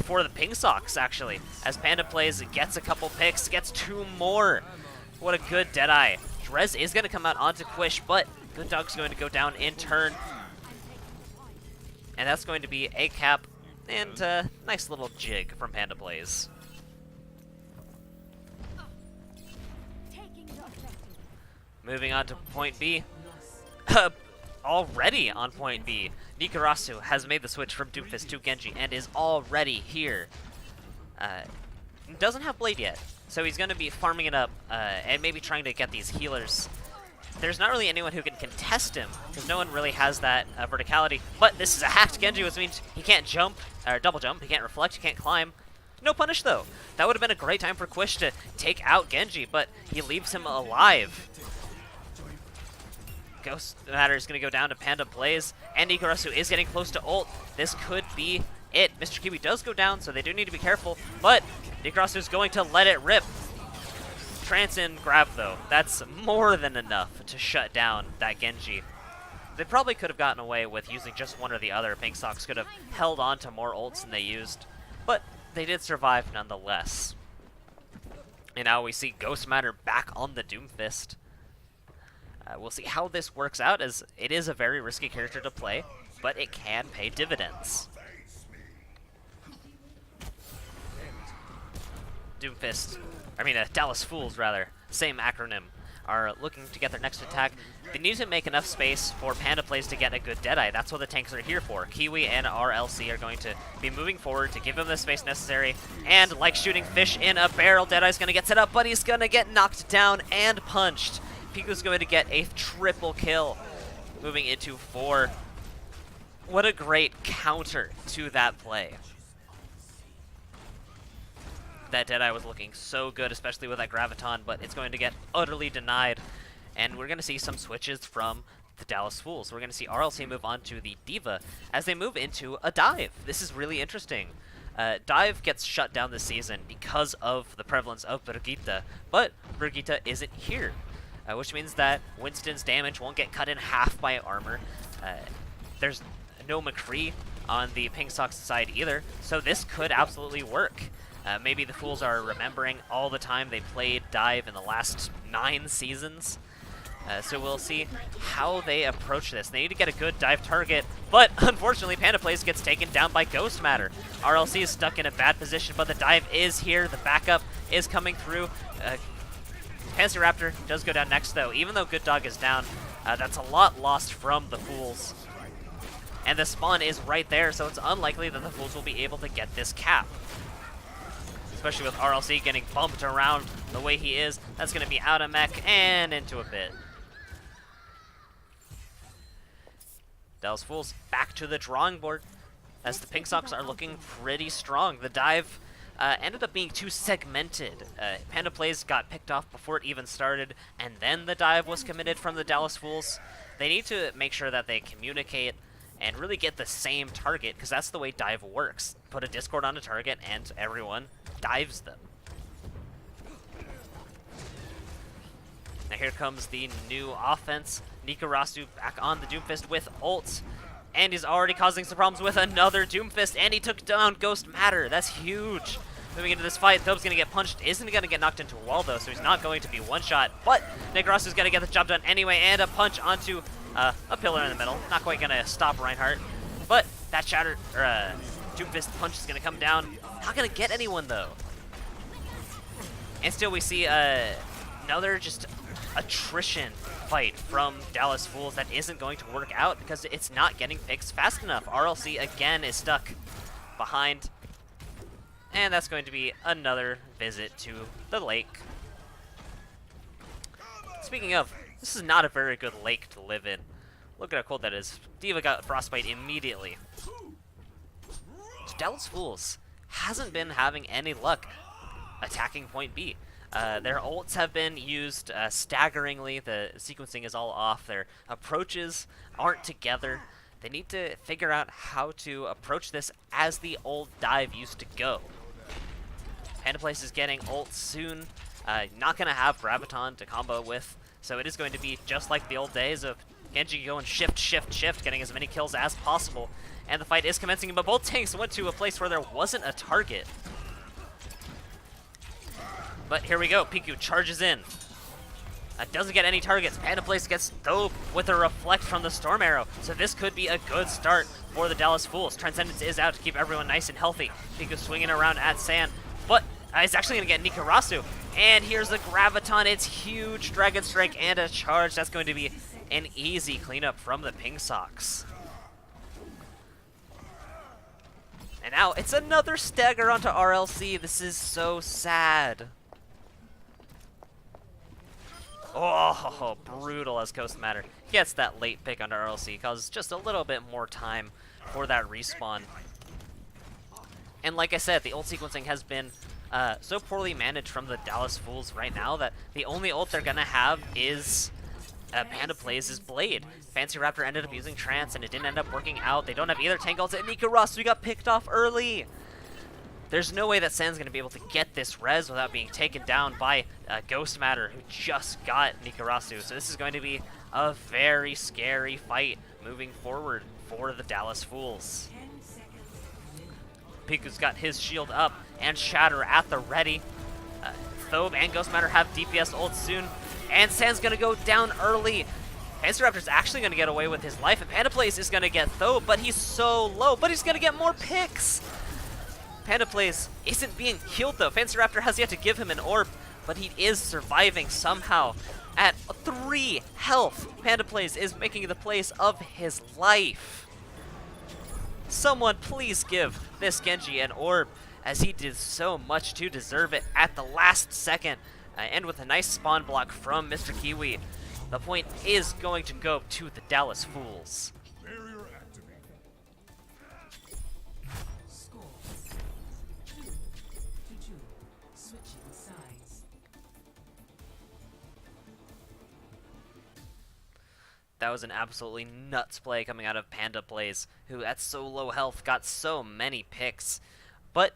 for the Pingsocks, actually. As Panda Plays, gets a couple picks, gets two more. What a good Deadeye. Drez is going to come out onto Quish, but Good Dog's going to go down in turn. And that's going to be a cap and a nice little jig from Panda Plays. Moving on to point B. Already on point B, Nikarasu has made the switch from Doomfist to Genji and is already here. Doesn't have Blade yet, so he's going to be farming it up and maybe trying to get these healers there's not really anyone who can contest him, because no one really has that verticality. But this is a hacked Genji, which means he can't jump, or double jump, he can't reflect, he can't climb. No punish, though. That would have been a great time for Quish to take out Genji, but he leaves him alive. Ghost Matter is going to go down to Panda Blaze, and Ikarasu is getting close to ult. This could be it. Mr. Kiwi does go down, so they do need to be careful, but Ikarasu is going to let it rip. Trance in grab, though. That's more than enough to shut down that Genji. They probably could have gotten away with using just one or the other. Pingsocks could have held on to more ults than they used, but they did survive nonetheless. And now we see Ghost Matter back on the Doomfist. We'll see how this works out, as it is a very risky character to play, but it can pay dividends. Dallas Fools, rather, same acronym, are looking to get their next attack. They need to make enough space for Panda Plays to get a good Deadeye. That's what the tanks are here for. Kiwi and RLC are going to be moving forward to give him the space necessary. And like shooting fish in a barrel, Deadeye's going to get set up, but he's going to get knocked down and punched. Piku's going to get a triple kill, moving into 4. What a great counter to that play. That Deadeye was looking so good, especially with that Graviton, but it's going to get utterly denied. And we're going to see some switches from the Dallas Fools. We're going to see RLC move on to the D.Va as they move into a dive. This is really interesting. Dive gets shut down this season because of the prevalence of Brigitte, but Brigitte isn't here, which means that Winston's damage won't get cut in half by armor. There's no McCree on the Pingsocks side either, so this could absolutely work. Maybe the Fools are remembering all the time they played Dive in the last 9 seasons. So we'll see how they approach this. They need to get a good dive target, but unfortunately Panda Plays gets taken down by Ghost Matter. RLC is stuck in a bad position, but the dive is here. The backup is coming through. Panzer Raptor does go down next, though. Even though Good Dog is down, that's a lot lost from the Fools. And the spawn is right there, so it's unlikely that the Fools will be able to get this cap. Especially with RLC getting bumped around the way he is. That's going to be out of mech and into a bit. Dallas Fools back to the drawing board as the Pingsocks are looking pretty strong. The dive ended up being too segmented. Panda Plays got picked off before it even started, and then the dive was committed from the Dallas Fools. They need to make sure that they communicate and really get the same target, because that's the way dive works. Put a Discord on a target and everyone dives them. Now here comes the new offense. Nikarasu back on the Doomfist with ult, and he's already causing some problems with another Doomfist, and he took down Ghost Matter. That's huge. Moving into this fight, Thobe's going to get punched. Isn't going to get knocked into a wall, though, so he's not going to be one-shot. But Nikarasu's going to get the job done anyway, and a punch onto a pillar in the middle. Not quite going to stop Reinhardt, but that Doomfist punch is going to come down. Not going to get anyone, though. And still we see another just attrition fight from Dallas Fools that isn't going to work out because it's not getting fixed fast enough. RLC again is stuck behind, and that's going to be another visit to the lake. Speaking of, this is not a very good lake to live in. Look at how cold that is. D.Va got frostbite immediately. Dallas Fools hasn't been having any luck attacking point B. Their ults have been used staggeringly. The sequencing is all off. Their approaches aren't together. They need to figure out how to approach this as the old dive used to go. Panda Place is getting ult soon. Not going to have Graviton to combo with, so it is going to be just like the old days of Genji going shift, shift, shift, getting as many kills as possible. And the fight is commencing, but both tanks went to a place where there wasn't a target. But here we go. Piku charges in. Doesn't get any targets. Panda Place gets Thobe with a reflect from the Storm Arrow. So this could be a good start for the Dallas Fools. Transcendence is out to keep everyone nice and healthy. Piku swinging around at Sand, but he's actually going to get Nikarasu. And here's the Graviton. It's huge. Dragon Strike and a charge. That's going to be an easy cleanup from the Pingsocks. And now it's another stagger onto RLC. This is so sad. Oh, brutal as Ghost Matter gets that late pick under RLC, causes just a little bit more time for that respawn. And like I said, the ult sequencing has been so poorly managed from the Dallas Fools right now that the only ult they're gonna have is Panda plays his Blade. Fancy Raptor ended up using Trance and it didn't end up working out. They don't have either tank ults, and Nikarasu got picked off early. There's no way that Sen's going to be able to get this res without being taken down by Ghost Matter, who just got Nikarasu. So this is going to be a very scary fight moving forward for the Dallas Fools. Piku's got his shield up and Shatter at the ready. Thobe and Ghost Matter have DPS ults soon, and Sen's going to go down early. Fancy Raptor's actually going to get away with his life, and Panda Plays is going to get Thobe, but he's so low, but he's going to get more picks. Panda Plays isn't being healed though. Fancy Raptor has yet to give him an orb, but he is surviving somehow at 3 health. Panda Plays is making the plays of his life. Someone please give this Genji an orb, as he did so much to deserve it at the last second. And with a nice spawn block from Mr. Kiwi, the point is going to go to the Dallas Fools. That was an absolutely nuts play coming out of Panda Plays, who at so low health got so many picks. But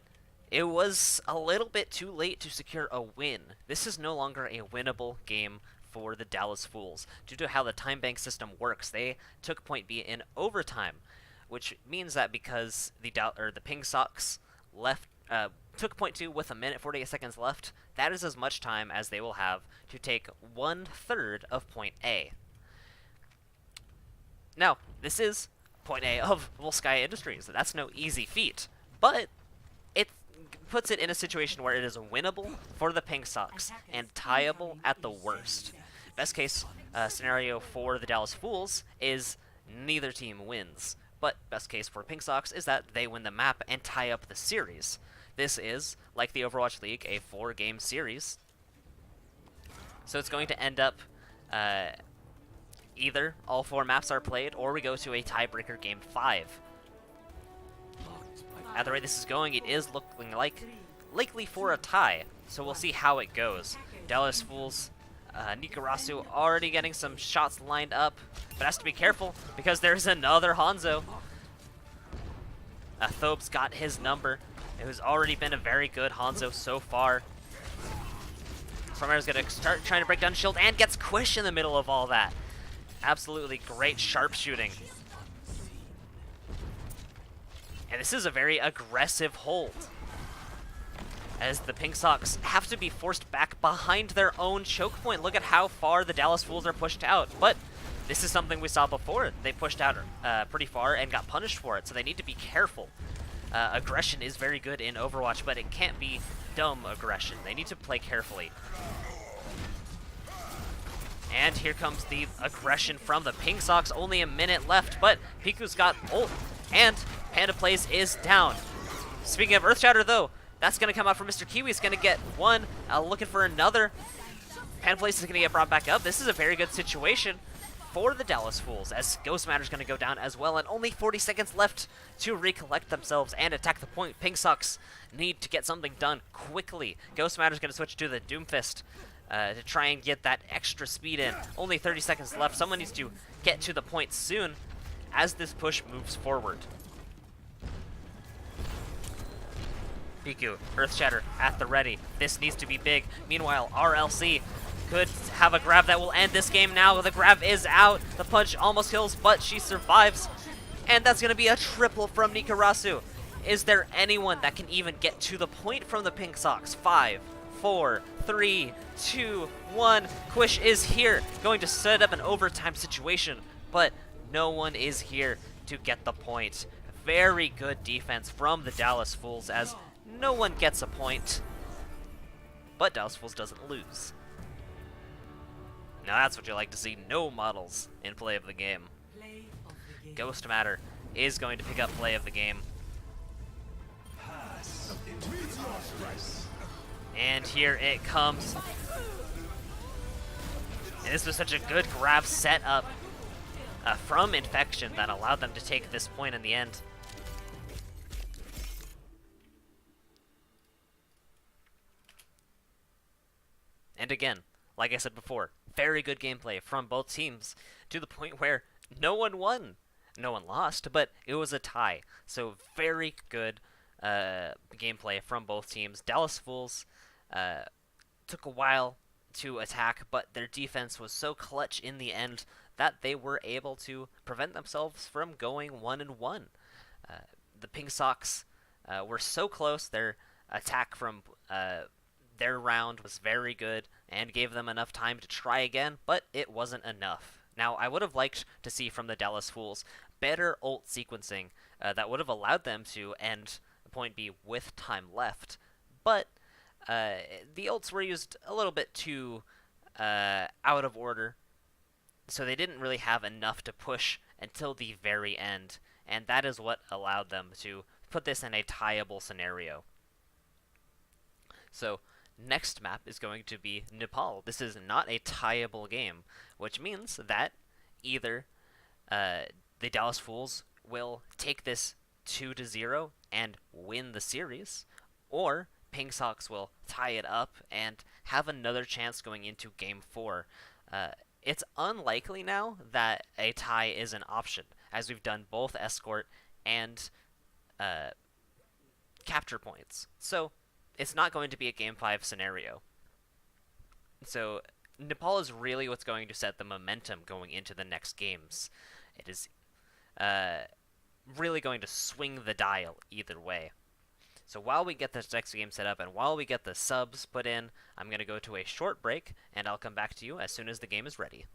it was a little bit too late to secure a win. This is no longer a winnable game for the Dallas Fools. Due to how the time bank system works, they took point B in overtime, which means that because the Pingsocks left took point 2 with 1 minute 48 seconds left, that is as much time as they will have to take 1/3 of point A. Now, this is point A of Volskaya Industries. That's no easy feat, but it puts it in a situation where it is winnable for the Pingsocks and tieable at the worst. Best case scenario for the Dallas Fools is neither team wins, but best case for Pingsocks is that they win the map and tie up the series. This is, like the Overwatch League, a 4-game series, so it's going to end up either all 4 maps are played, or we go to a tiebreaker game 5. At the rate this is going, it is looking likely for a tie, so we'll see how it goes. Dallas Fools, Nikarasu already getting some shots lined up, but has to be careful because there's another Hanzo. Thobe's got his number. It has already been a very good Hanzo so far. Stormaire's gonna start trying to break down shield and gets Quish in the middle of all that. Absolutely great sharpshooting. And this is a very aggressive hold, as the Pingsocks have to be forced back behind their own choke point. Look at how far the Dallas Fools are pushed out, but this is something we saw before. They pushed out pretty far and got punished for it, so they need to be careful. Aggression is very good in Overwatch, but it can't be dumb aggression. They need to play carefully. And here comes the aggression from the Pingsocks. Only a minute left, but Piku's got ult, and Panda Plays is down. Speaking of Earthshatter, though, that's going to come out from Mr. Kiwi. He's going to get one, looking for another. Panda Plays is going to get brought back up. This is a very good situation for the Dallas Fools, as Ghost Matter's going to go down as well, and only 40 seconds left to recollect themselves and attack the point. Pingsocks need to get something done quickly. Ghost Matter's going to switch to the Doomfist to try and get that extra speed in. Only 30 seconds left. Someone needs to get to the point soon as this push moves forward. Piku, Earthshatter at the ready. This needs to be big. Meanwhile, RLC could have a grab that will end this game now. The grab is out. The punch almost kills, but she survives. And that's going to be a triple from Nikarasu. Is there anyone that can even get to the point from the Pingsocks? 5, 4, 3, 2, 1. Quish is here, going to set up an overtime situation, but no one is here to get the point. Very good defense from the Dallas Fools, as no one gets a point, but Dallas Fools doesn't lose. Now that's what you like to see. No models in play of the game. Ghost Matter is going to pick up play of the game. And here it comes. And this was such a good grab set up from Infection that allowed them to take this point in the end. And again, like I said before, very good gameplay from both teams to the point where no one won. No one lost, but it was a tie. So very good gameplay from both teams. Dallas Fools took a while to attack, but their defense was so clutch in the end that they were able to prevent themselves from going 1-1. Uh, the Pink Sox were so close. Their attack from their round was very good and gave them enough time to try again, but it wasn't enough. Now, I would have liked to see from the Dallas Fools better ult sequencing that would have allowed them to end point B with time left, but the ults were used a little bit too out of order, so they didn't really have enough to push until the very end, and that is what allowed them to put this in a tieable scenario. So, next map is going to be Nepal. This is not a tieable game, which means that either the Dallas Fools will take this 2-0 and win the series, or Pingsocks will tie it up and have another chance going into Game 4. It's unlikely now that a tie is an option, as we've done both escort and capture points. So it's not going to be a Game 5 scenario. So Nepal is really what's going to set the momentum going into the next games. It is really going to swing the dial either way. So while we get this next game set up and while we get the subs put in, I'm going to go to a short break, and I'll come back to you as soon as the game is ready.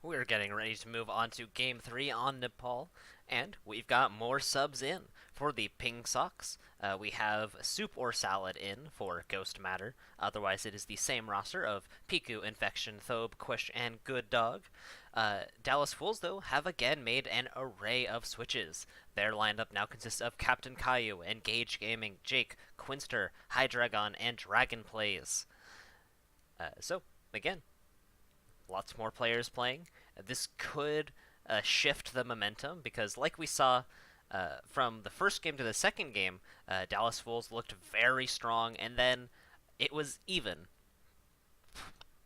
We're getting ready to move on to Game 3 on Nepal, and we've got more subs in. For the Pingsocks, we have Soup or Salad in for Ghost Matter. Otherwise, it is the same roster of Piku, Infection, Thobe, Quish, and Good Dog. Dallas Fools, though, have again made an array of switches. Their lineup now consists of Captain Caillou, Engage Gaming, Jake, Quinster, Hydreigon, and Dragon Plays. So, again, lots more players playing. This could shift the momentum because, like we saw from the first game to the second game, Dallas Fools looked very strong, and then it was even.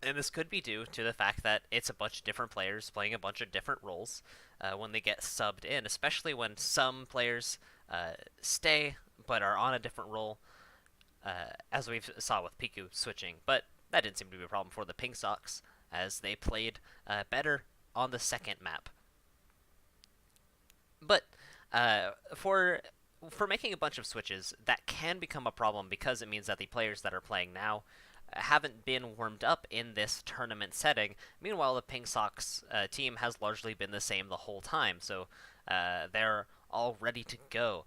And this could be due to the fact that it's a bunch of different players playing a bunch of different roles when they get subbed in, especially when some players stay but are on a different role, as we saw with Piku switching. But that didn't seem to be a problem for the Pingsocks, as they played better on the second map. But for making a bunch of switches, that can become a problem because it means that the players that are playing now haven't been warmed up in this tournament setting. Meanwhile, the Pingsocks team has largely been the same the whole time, so they're all ready to go.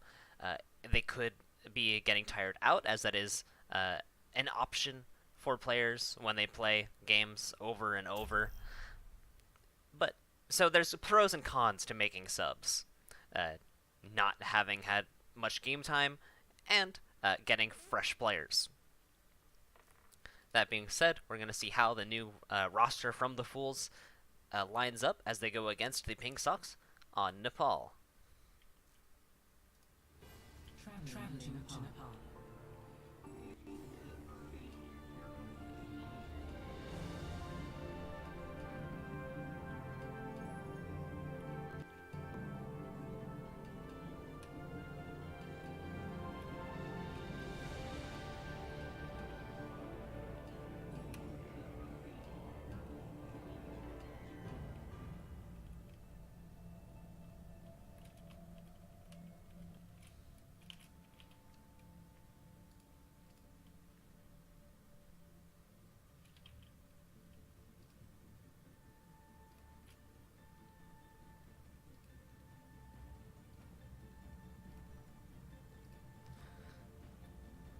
They could be getting tired out, as that is an option for players when they play games over and over. But so there's pros and cons to making subs. Not having had much game time, and getting fresh players. That being said, we're going to see how the new roster from the Fools lines up as they go against the Pingsocks on Nepal. Traveling to Nepal.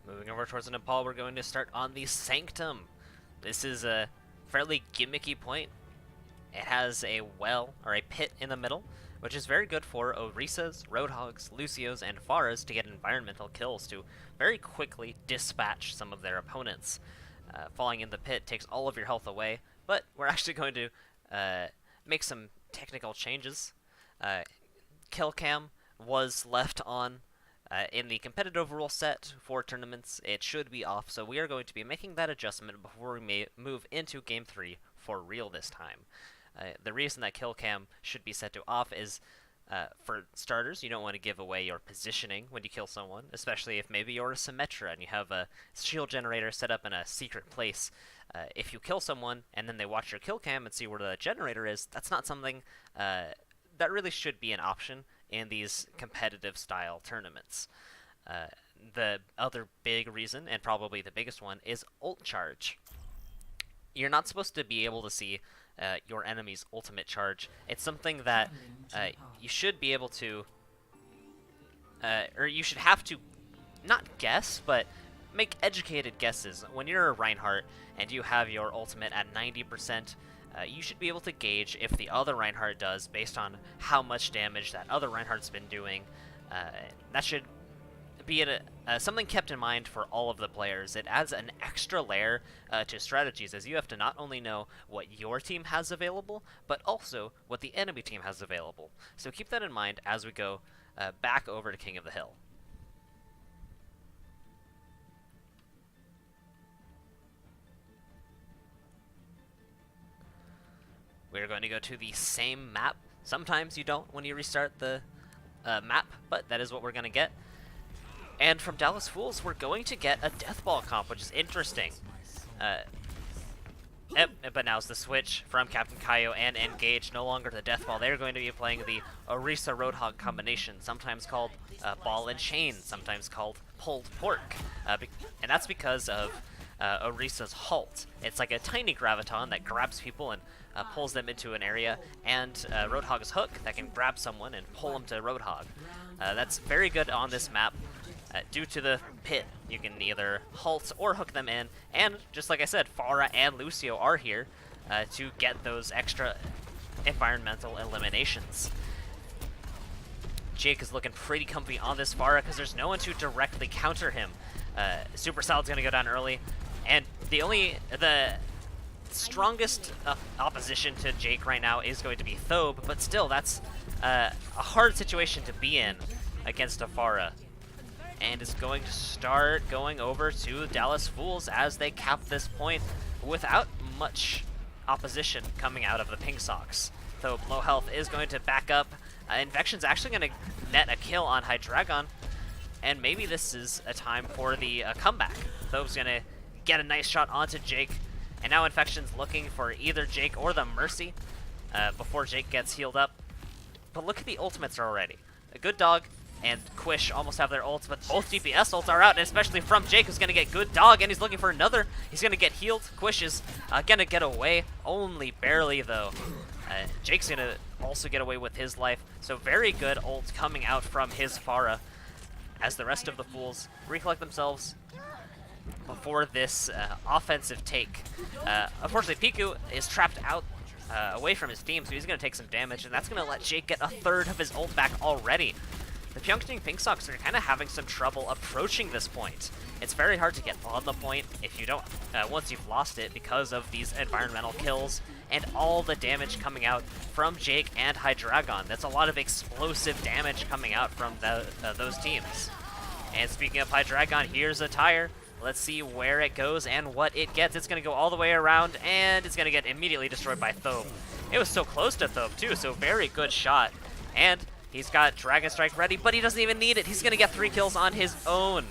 Moving over towards Nepal, we're going to start on the Sanctum. This is a fairly gimmicky point. It has a well, or a pit in the middle, which is very good for Orisas, Roadhogs, Lucios, and Faras to get environmental kills to very quickly dispatch some of their opponents. Falling in the pit takes all of your health away, but we're actually going to make some technical changes. Kill cam was left on in the competitive rule set for tournaments. It should be off, so we are going to be making that adjustment before we move into Game 3 for real this time. The reason that kill cam should be set to off is, for starters, you don't want to give away your positioning when you kill someone, especially if maybe you're a Symmetra and you have a shield generator set up in a secret place. If you kill someone and then they watch your kill cam and see where the generator is, that's not something that really should be an option in these competitive style tournaments. The other big reason, and probably the biggest one, is ult charge. You're not supposed to be able to see your enemy's ultimate charge. It's something that you should be able to, or you should have to, not guess, but make educated guesses. When you're a Reinhardt and you have your ultimate at 90%, you should be able to gauge if the other Reinhardt does based on how much damage that other Reinhardt's been doing. That should be something kept in mind for all of the players. It adds an extra layer to strategies, as you have to not only know what your team has available, but also what the enemy team has available. So keep that in mind as we go back over to King of the Hill. We're going to go to the same map. Sometimes you don't when you restart the map, but that is what we're going to get. And from Dallas Fools, we're going to get a Deathball comp, which is interesting. But now's the switch from Captain Caillou and Engage, no longer the Deathball. They're going to be playing the Orisa Roadhog combination, sometimes called Ball and Chain, sometimes called Pulled Pork. And that's because of Orisa's Halt. It's like a tiny graviton that grabs people and pulls them into an area, and Roadhog's Hook that can grab someone and pull them to Roadhog. That's very good on this map. Due to the pit, you can either halt or hook them in, and just like I said, Pharah and Lucio are here to get those extra environmental eliminations. Jake is looking pretty comfy on this Pharah because there's no one to directly counter him. Super Salad's going to go down early, and the strongest opposition to Jake right now is going to be Thobe, but still, that's a hard situation to be in against a Pharah. And is going to start going over to Dallas Fools as they cap this point without much opposition coming out of the Pingsocks. Though low health is going to back up. Infection's actually going to net a kill on Hydreigon, and maybe this is a time for the comeback. Thobe's going to get a nice shot onto Jake, and now Infection's looking for either Jake or the Mercy before Jake gets healed up. But look at the ultimates already. A Good Dog and Quish almost have their ults, but both DPS ults are out, and especially from Jake, who's going to get Good Dog, and he's looking for another. He's going to get healed. Quish is going to get away, only barely, though. Jake's going to also get away with his life, so very good ult coming out from his Pharah as the rest of the Fools recollect themselves before this offensive take. Unfortunately, Piku is trapped out away from his team, so he's going to take some damage, and that's going to let Jake get a third of his ult back already. The Pyeongchang Pingsocks are kind of having some trouble approaching this point. It's very hard to get on the point if you don't, once you've lost it, because of these environmental kills and all the damage coming out from Jake and Hydreigon. That's a lot of explosive damage coming out from those teams. And speaking of Hydreigon, here's a tire. Let's see where it goes and what it gets. It's going to go all the way around, and it's going to get immediately destroyed by Thobe. It was so close to Thobe, too, so very good shot. And he's got Dragon Strike ready, but he doesn't even need it. He's going to get 3 kills on his own.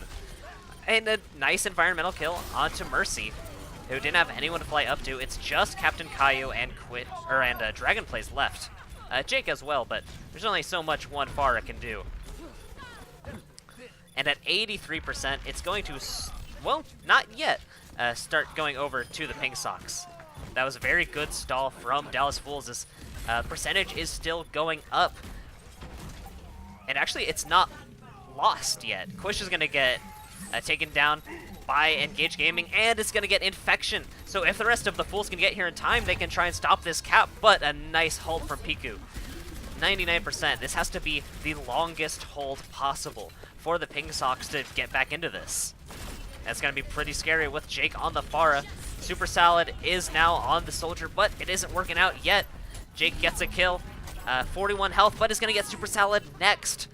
And a nice environmental kill onto Mercy, who didn't have anyone to fly up to. It's just Captain Caillou and Dragonplays left. Jake as well, but there's only so much one Pharah can do. And at 83%, it's going to, well, not yet, start going over to the Pingsocks. That was a very good stall from Dallas Fools. This percentage is still going up. And actually, it's not lost yet. Quish is going to get taken down by Engage Gaming, and it's going to get Infection. So if the rest of the Fools can get here in time, they can try and stop this cap, but a nice hold from Piku. 99%. This has to be the longest hold possible for the Pingsocks to get back into this. That's going to be pretty scary with Jake on the Pharah. Super Salad is now on the Soldier, but it isn't working out yet. Jake gets a kill. 41 health, but is going to get Super Salad next.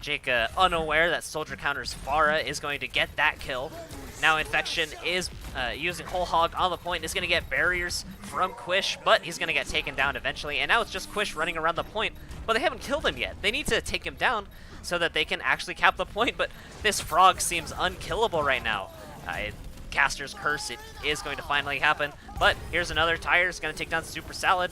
Jake, unaware that Soldier counters Pharah, is going to get that kill. Now Infection is using Whole Hog on the point, is going to get barriers from Quish, but he's going to get taken down eventually. And now it's just Quish running around the point, but they haven't killed him yet. They need to take him down so that they can actually cap the point, but this frog seems unkillable right now. Caster's Curse, it is going to finally happen, but here's another tire. It's going to take down Super Salad.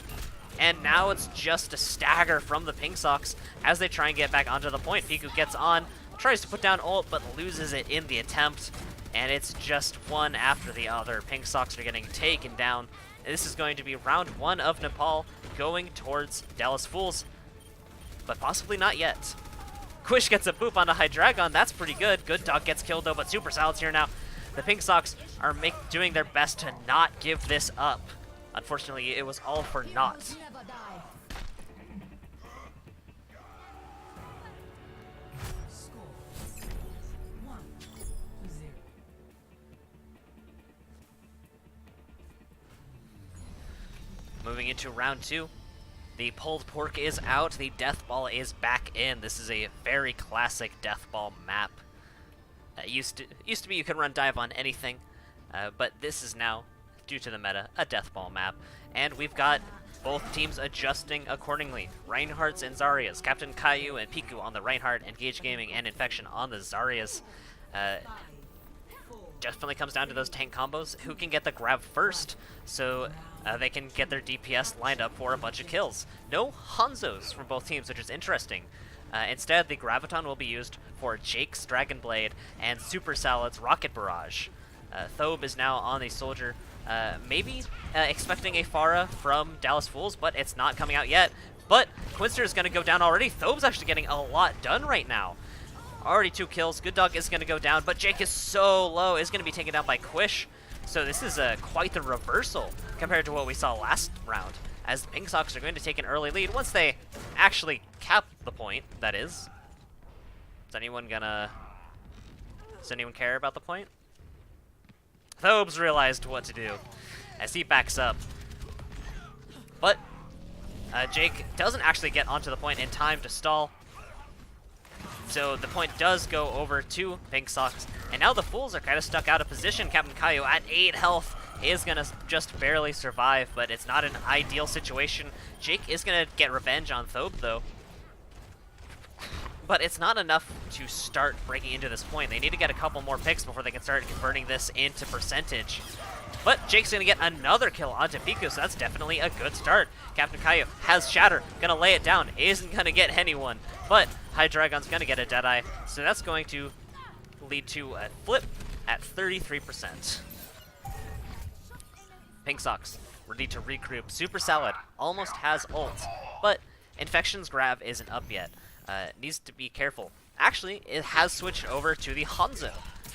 And now it's just a stagger from the Pingsocks as they try and get back onto the point. Piku gets on, tries to put down ult, but loses it in the attempt. And it's just one after the other. Pingsocks are getting taken down. This is going to be round 1 of Nepal, going towards Dallas Fools, but possibly not yet. Quish gets a boop onto Hydreigon. That's pretty good. Good Dog gets killed, though, but Super Salad's here now. The Pingsocks are doing their best to not give this up. Unfortunately, it was all for naught. Moving into round 2, the pulled pork is out, the death ball is back in. This is a very classic death ball map. Used to be you could run dive on anything, but this is now, due to the meta, a death ball map. And we've got both teams adjusting accordingly. Reinhardt's and Zarya's, Captain Caillou and Piku on the Reinhardt, Engage Gaming and Infection on the Zarya's. Definitely comes down to those tank combos. Who can get the grab first, so they can get their DPS lined up for a bunch of kills. No Hanzos from both teams, which is interesting. Instead, the Graviton will be used for Jake's Dragon Blade and Super Salad's Rocket Barrage. Thobe is now on the Soldier, maybe expecting a Pharah from Dallas Fools, but it's not coming out yet. But Quinster is going to go down already. Thobe's actually getting a lot done right now. Already 2 kills. Good Dog is going to go down, but Jake is so low. Is going to be taken down by Quish. So this is quite the reversal compared to what we saw last round, as the Pingsocks are going to take an early lead once they actually cap the point, that is. Does anyone care about the point? Thobe's realized what to do as he backs up. But Jake doesn't actually get onto the point in time to stall. So the point does go over to Pingsocks, and now the Fools are kind of stuck out of position. Captain Kaio at 8 health is going to just barely survive, but it's not an ideal situation. Jake is going to get revenge on Thobe, though. But it's not enough to start breaking into this point. They need to get a couple more picks before they can start converting this into percentage. But Jake's going to get another kill onto Piku, so that's definitely a good start. Captain Kaio has Shatter, going to lay it down, isn't going to get anyone, but Hydreigon's going to get a Deadeye, so that's going to lead to a flip at 33%. Pingsocks ready to regroup. Super Salad almost has ult, but Infection's grab isn't up yet. Needs to be careful. Actually, it has switched over to the Hanzo.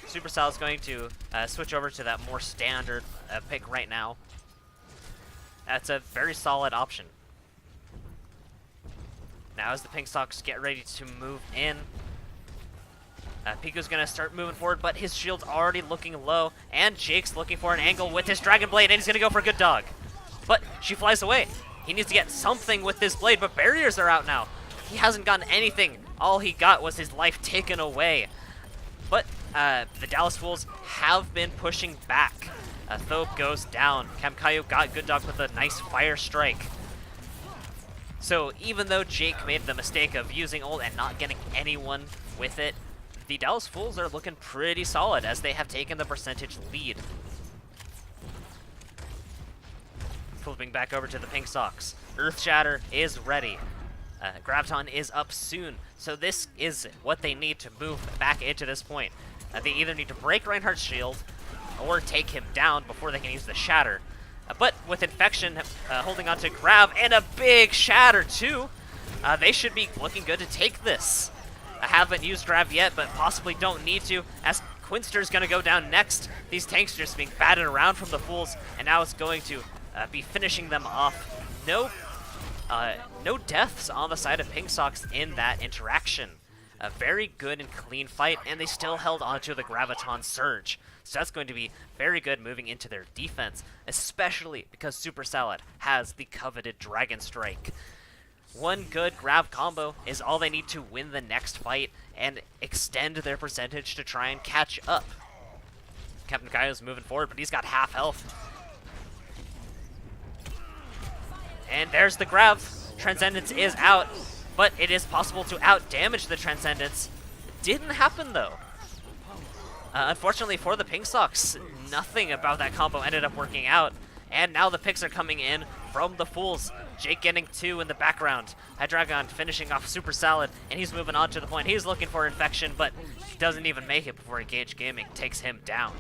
Super Salad's going to switch over to that more standard pick right now. That's a very solid option. Now as the Pingsocks get ready to move in, Piku's going to start moving forward, but his shield's already looking low, and Jake's looking for an angle with his Dragon Blade, and he's going to go for Good Dog. But she flies away. He needs to get something with this blade, but barriers are out now. He hasn't gotten anything. All he got was his life taken away. But the Dallas Fools have been pushing back. Thobe goes down. Kamkayo got Good Dog with a nice fire strike. So even though Jake made the mistake of using ult and not getting anyone with it, the Dallas Fools are looking pretty solid as they have taken the percentage lead. Flipping back over to the Pingsocks. Earth Shatter is ready. Graviton is up soon, so this is what they need to move back into this point. They either need to break Reinhardt's shield or take him down before they can use the Shatter. But with Infection holding on to Grav and a big Shatter too, they should be looking good to take this. I haven't used Grav yet, but possibly don't need to, as Quinster's going to go down next. These tanks are just being batted around from the Fools, and now it's going to be finishing them off. No deaths on the side of Pingsocks in that interaction. A very good and clean fight, and they still held onto the Graviton Surge. So that's going to be very good moving into their defense, especially because Super Salad has the coveted Dragon Strike. One good grab combo is all they need to win the next fight and extend their percentage to try and catch up. Captain Kaio's moving forward, but he's got half health. And there's the grab. Transcendence is out, but it is possible to out-damage the Transcendence. Didn't happen, though. Unfortunately for the Pingsocks, nothing about that combo ended up working out, and now the picks are coming in from the Fools. Jake getting 2 in the background. Hydreigon finishing off Super Salad, and he's moving on to the point. He's looking for Infection, but he doesn't even make it before Engage Gaming takes him down.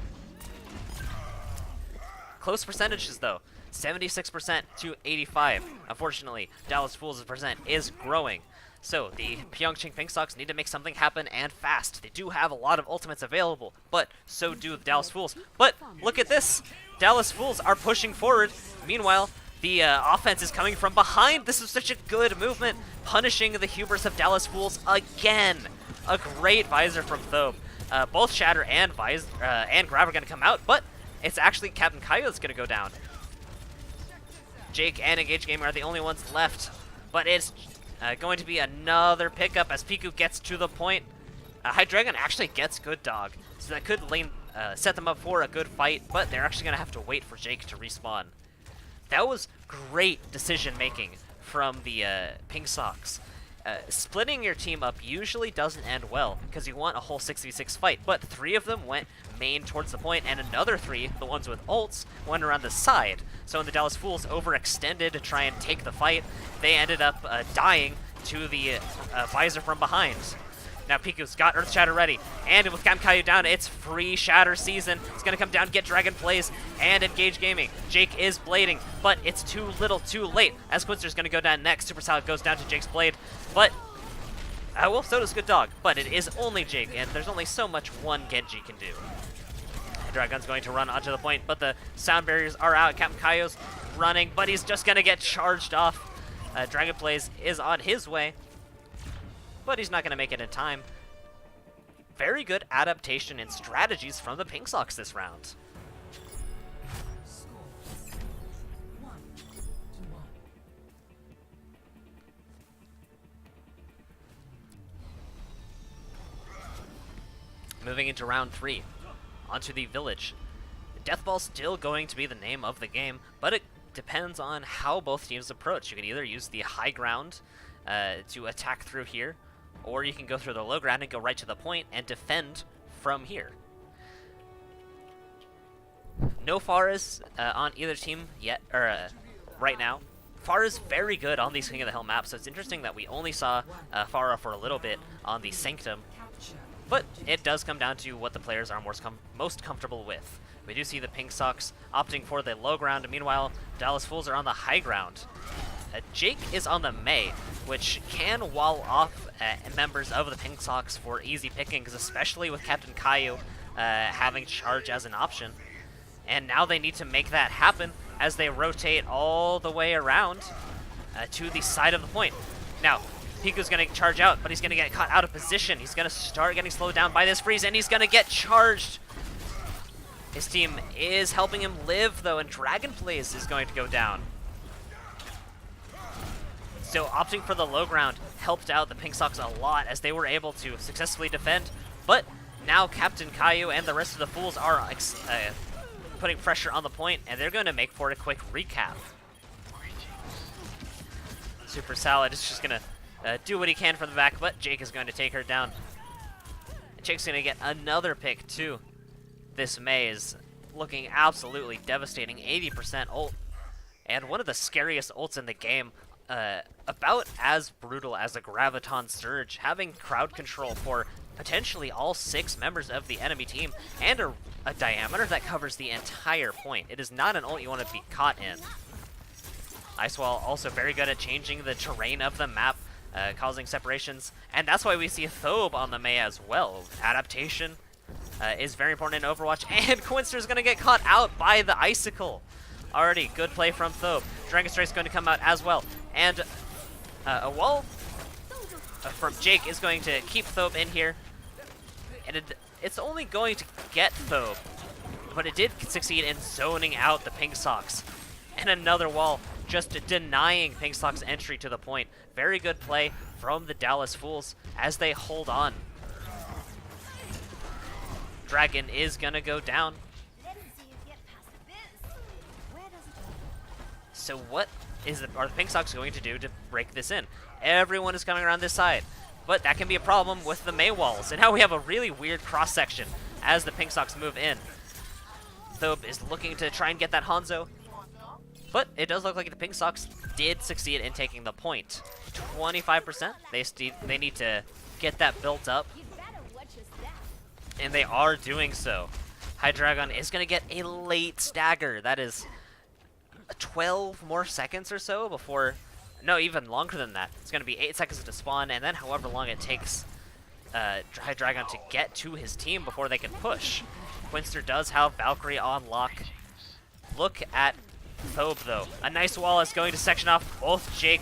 Close percentages, though. 76% to 85. Unfortunately, Dallas Fools' percent is growing. So the Pyeongchang Pingsocks need to make something happen, and fast. They do have a lot of ultimates available, but so do the Dallas Fools. But look at this. Dallas Fools are pushing forward. Meanwhile, the offense is coming from behind. This is such a good movement, punishing the hubris of Dallas Fools again. A great visor from Thobe. Both Shatter and Grab are going to come out, but it's actually Captain Kaio that's going to go down. Jake and Engage Gamer are the only ones left, but it's going to be another pickup as Piku gets to the point. Hydreigon actually gets Good Dog, so that could set them up for a good fight, but they're actually going to have to wait for Jake to respawn. That was great decision making from the Pingsocks. Splitting your team up usually doesn't end well, because you want a whole 6v6 fight, but 3 of them went main towards the point, and another 3, the ones with ults, went around the side. So when the Dallas Fools overextended to try and take the fight, they ended up dying to the visor from behind. Now Piku's got Earth Shatter ready, and with Kamkayu down, it's free Shatter season. It's going to come down, get Dragon Plays, and engage Gaming. Jake is blading, but it's too little too late, as Quinster's going to go down next. Super Salad goes down to Jake's blade, but, well, so does Good Dog, but it is only Jake, and there's only so much one Genji can do. Dragon's going to run onto the point, but the sound barriers are out. Captain Kaio's running, but he's just going to get charged off. Dragon Plays is on his way, but he's not going to make it in time. Very good adaptation and strategies from the Pingsocks this round. Moving into round 3. Onto the village. Deathball's still going to be the name of the game, but it depends on how both teams approach. You can either use the high ground to attack through here, or you can go through the low ground and go right to the point and defend from here. No Pharahs on either team yet, or right now. Pharah's very good on these King of the Hill maps, so it's interesting that we only saw Pharah for a little bit on the Sanctum. But it does come down to what the players are most comfortable with. We do see the Pingsocks opting for the low ground, and meanwhile, Dallas Fools are on the high ground. Jake is on the Mei, which can wall off members of the Pingsocks for easy pickings, especially with Captain Caillou having charge as an option. And now they need to make that happen as they rotate all the way around to the side of the point. Now, Piku's going to charge out, but he's going to get caught out of position. He's going to start getting slowed down by this freeze, and he's going to get charged. His team is helping him live, though, and Dragon Plays is going to go down. So opting for the low ground helped out the Pingsocks a lot as they were able to successfully defend. But now Captain Caillou and the rest of the Fools are putting pressure on the point, and they're going to make for a quick recap. Super Salad is just going to do what he can from the back, but Jake is going to take her down. Jake's going to get another pick, too. This Mei is looking absolutely devastating. 80% ult. And one of the scariest ults in the game. About as brutal as a Graviton Surge. Having crowd control for potentially all 6 members of the enemy team. And a diameter that covers the entire point. It is not an ult you want to be caught in. Icewall also very good at changing the terrain of the map. Causing separations, and that's why we see Thobe on the Mei as well. Adaptation is very important in Overwatch, and Quinster's going to get caught out by the Icicle. Already, good play from Thobe. Dragon Strike's going to come out as well, and a wall from Jake is going to keep Thobe in here, and it's only going to get Thobe, but it did succeed in zoning out the Pingsocks. And another wall just denying Pingsocks entry to the point. Very good play from the Dallas Fools as they hold on. Dragon is going to go down. So what are the Pingsocks going to do to break this in? Everyone is coming around this side, but that can be a problem with the Mei walls. And now we have a really weird cross-section as the Pingsocks move in. Thobe is looking to try and get that Hanzo, but it does look like the Pingsocks did succeed in taking the point. 25%. They need to get that built up, and they are doing so. Hydreigon is going to get a late stagger. That is 12 more seconds or so before... No, even longer than that. It's going to be 8 seconds to spawn, and then however long it takes Hydreigon to get to his team before they can push. Quinster does have Valkyrie on lock. Look at Thobe, though. A nice wall is going to section off both Jake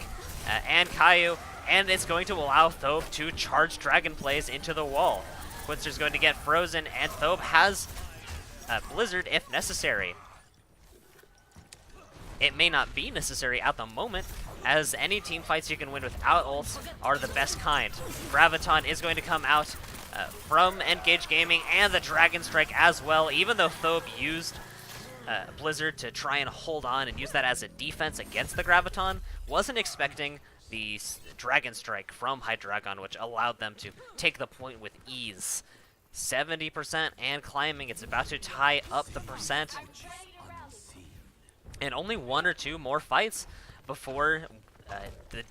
and Caillou, and it's going to allow Thobe to charge Dragon Plays into the wall. Quinster's going to get frozen, and Thobe has Blizzard if necessary. It may not be necessary at the moment, as any team fights you can win without ults are the best kind. Graviton is going to come out from Engage Gaming, and the Dragon Strike as well, even though Thobe used Blizzard to try and hold on and use that as a defense against the Graviton. Wasn't expecting the Dragon Strike from Hydreigon, which allowed them to take the point with ease. 70% and climbing. It's about to tie up the percent. And only 1 or 2 more fights before the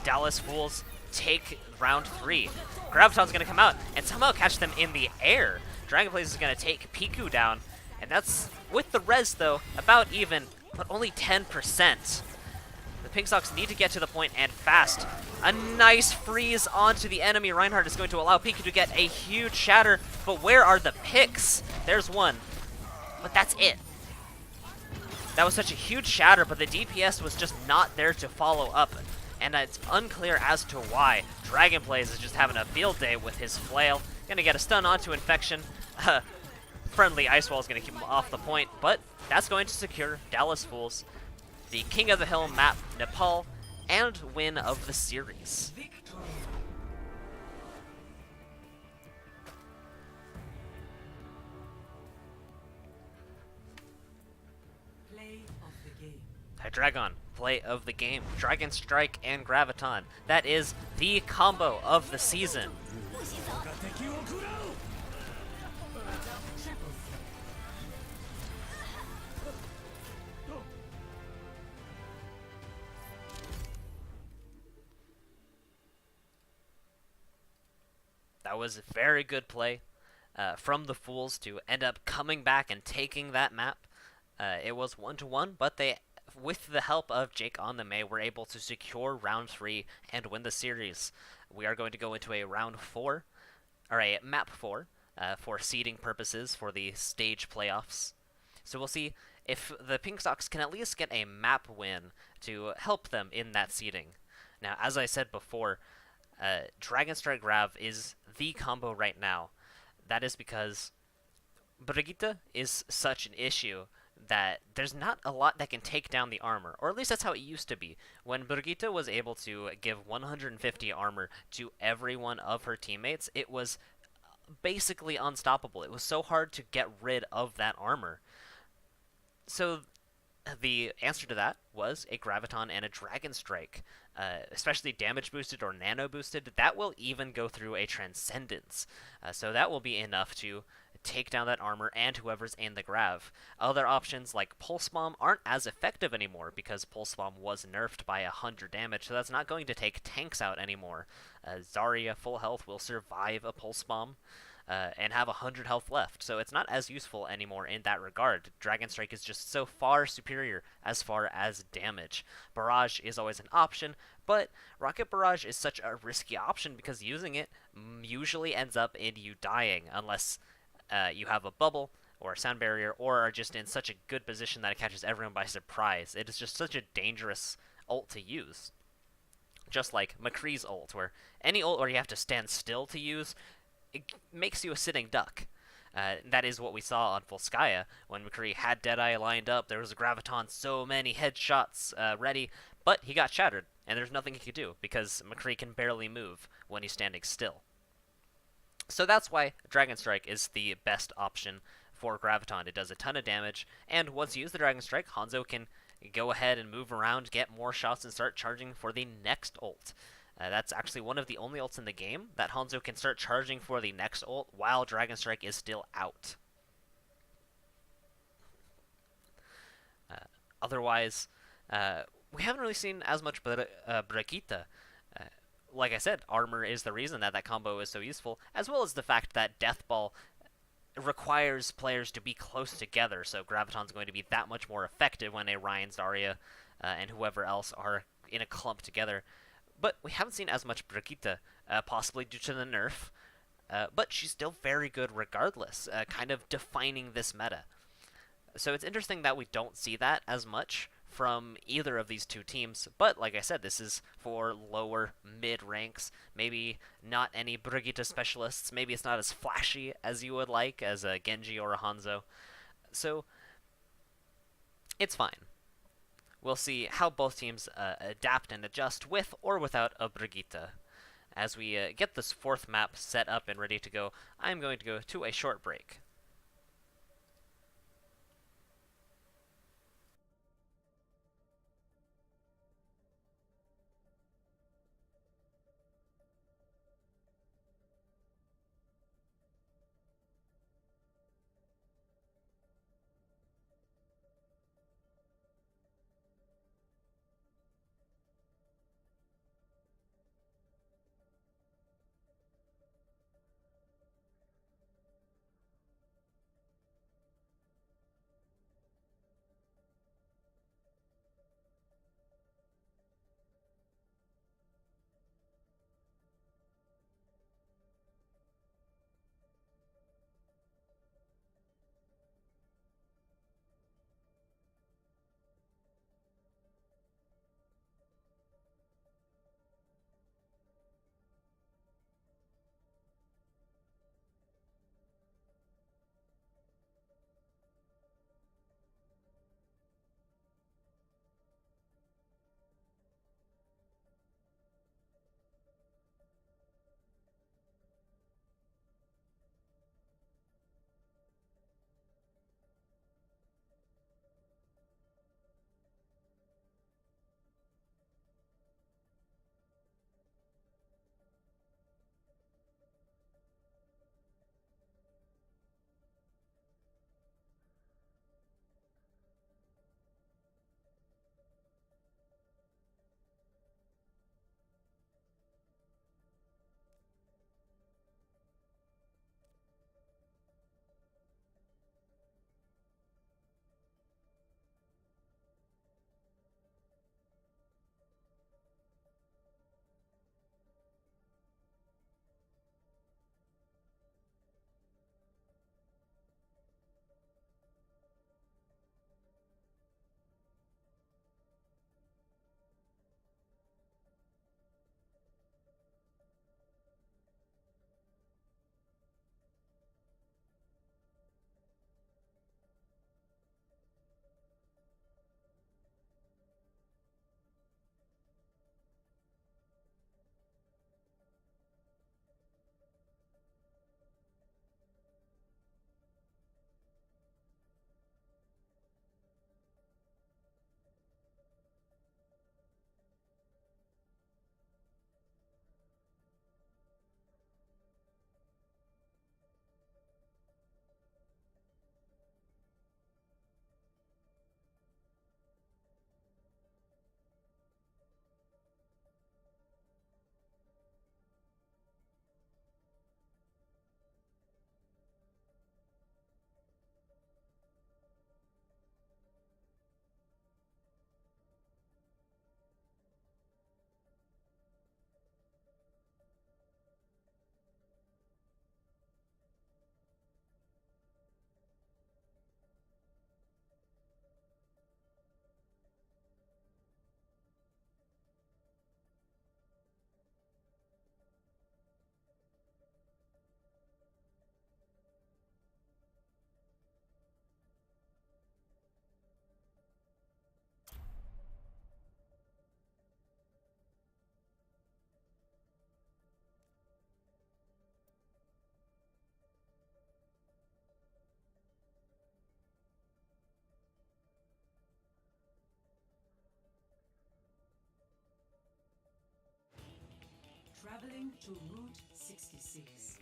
Dallas Fools take round 3. Graviton's going to come out and somehow catch them in the air. Dragonblaze is going to take Piku down, and that's, with the res though, about even, but only 10%. The Pingsocks need to get to the point and fast. A nice freeze onto the enemy. Reinhardt is going to allow Piku to get a huge shatter, but where are the picks? There's one, but that's it. That was such a huge shatter, but the DPS was just not there to follow up, and it's unclear as to why. Dragonblaze is just having a field day with his flail. Gonna get a stun onto Infection. Friendly Ice Wall is gonna keep him off the point, but that's going to secure Dallas Fools the King of the Hill map, Nepal, and win of the series. Play of the game. Hydreigon, play of the game. Dragon Strike and Graviton. That is the combo of the season. That was a very good play from the Fools to end up coming back and taking that map. It was 1-1, but they, with the help of Jake on the May, were able to secure round 3 and win the series. We are going to go into a round 4, or a map 4, for seeding purposes for the stage playoffs. So we'll see if the Pingsocks can at least get a map win to help them in that seeding. Now, as I said before, Dragon Strike Grav is the combo right now. That is because Brigitte is such an issue that there's not a lot that can take down the armor, or at least that's how it used to be. When Brigitte was able to give 150 armor to every one of her teammates, it was basically unstoppable. It was so hard to get rid of that armor. So the answer to that was a Graviton and a Dragon Strike, especially damage boosted or nano boosted. That will even go through a Transcendence, so that will be enough to take down that armor and whoever's in the Grav. Other options like Pulse Bomb aren't as effective anymore because Pulse Bomb was nerfed by 100 damage, so that's not going to take tanks out anymore. Zarya, full health, will survive a Pulse Bomb and have 100 health left, so it's not as useful anymore in that regard. Dragon Strike is just so far superior as far as damage. Barrage is always an option, but Rocket Barrage is such a risky option because using it usually ends up in you dying, unless you have a bubble or a sound barrier, or are just in such a good position that it catches everyone by surprise. It is just such a dangerous ult to use. Just like McCree's ult, where any ult where you have to stand still to use, it makes you a sitting duck. That is what we saw on Volskaya. When McCree had Deadeye lined up, there was a Graviton, so many headshots ready, but he got shattered, and there's nothing he could do, because McCree can barely move when he's standing still. So that's why Dragon Strike is the best option for Graviton. It does a ton of damage, and once you use the Dragon Strike, Hanzo can go ahead and move around, get more shots, and start charging for the next ult. That's actually one of the only ults in the game that Hanzo can start charging for the next ult while Dragon Strike is still out. Otherwise, we haven't really seen as much Brigitte. Like I said, armor is the reason that that combo is so useful, as well as the fact that Death Ball requires players to be close together, so Graviton's going to be that much more effective when a Ryan, Zarya, and whoever else are in a clump together. But we haven't seen as much Brigitte, possibly due to the nerf, but she's still very good regardless, kind of defining this meta. So it's interesting that we don't see that as much from either of these two teams, but like I said, this is for lower mid ranks, maybe not any Brigitte specialists, maybe it's not as flashy as you would like as a Genji or a Hanzo, so it's fine. We'll see how both teams adapt and adjust with or without a Brigitte. As we get this fourth map set up and ready to go, I'm going to go to a short break. Traveling to Route 66.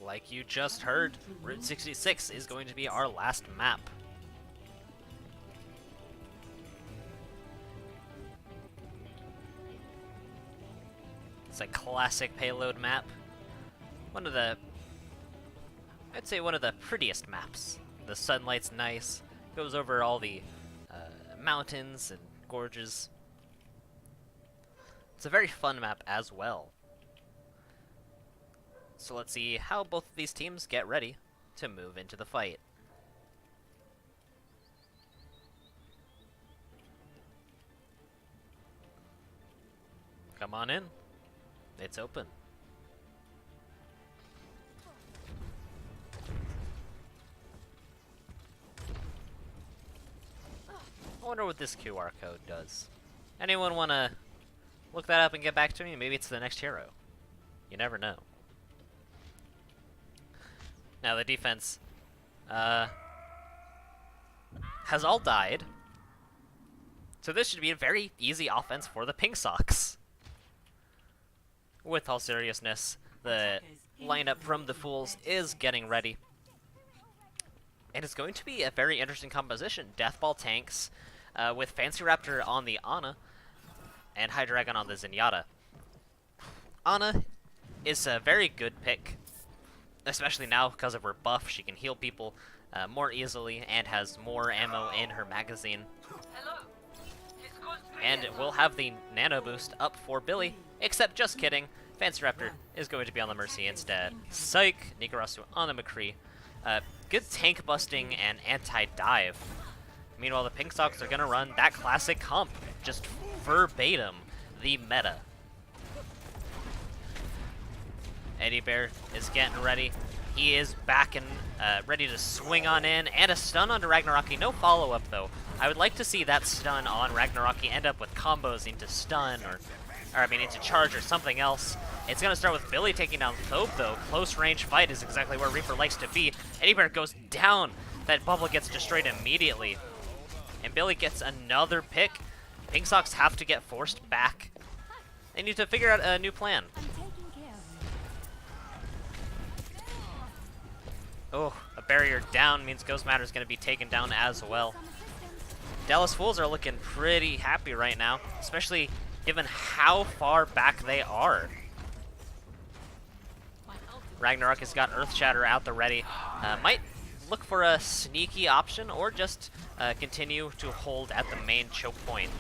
Like you just heard, Route 66 is going to be our last map. It's a classic payload map. I'd say one of the prettiest maps. The sunlight's nice, goes over all the mountains and gorges. It's a very fun map as well. So let's see how both of these teams get ready to move into the fight. Come on in. It's open. I wonder what this QR code does. Anyone want to look that up and get back to me? Maybe it's the next hero. You never know. Now the defense has all died. So this should be a very easy offense for the Pingsocks. With all seriousness, the lineup from the Fools is getting ready. And it's going to be a very interesting composition. Deathball tanks with Fancy Raptor on the Ana and Hydreigon on the Zenyatta. Ana is a very good pick, especially now because of her buff. She can heal people more easily and has more ammo in her magazine. And we'll have the nano boost up for Billy, except just kidding. Fancy Raptor is going to be on the Mercy instead. Psych, Nigarasu on the McCree. Good tank busting and anti-dive. Meanwhile, the Pingsocks are going to run that classic comp, just verbatim, the meta. Eddie Bear is getting ready. He is back and ready to swing on in, and a stun onto Ragnaraki. No follow-up, though. I would like to see that stun on Ragnaraki end up with combos into stun, or into charge or something else. It's going to start with Billy taking down Thobe, though. Close range fight is exactly where Reaper likes to be. Eddie Bear goes down. That bubble gets destroyed immediately. And Billy gets another pick. Pingsocks have to get forced back. They need to figure out a new plan. Oh, a barrier down means Ghost Matter is going to be taken down as well. Dallas Fools are looking pretty happy right now, especially given how far back they are. Ragnarok has got Earth Shatter out the ready. Might look for a sneaky option or just continue to hold at the main choke point.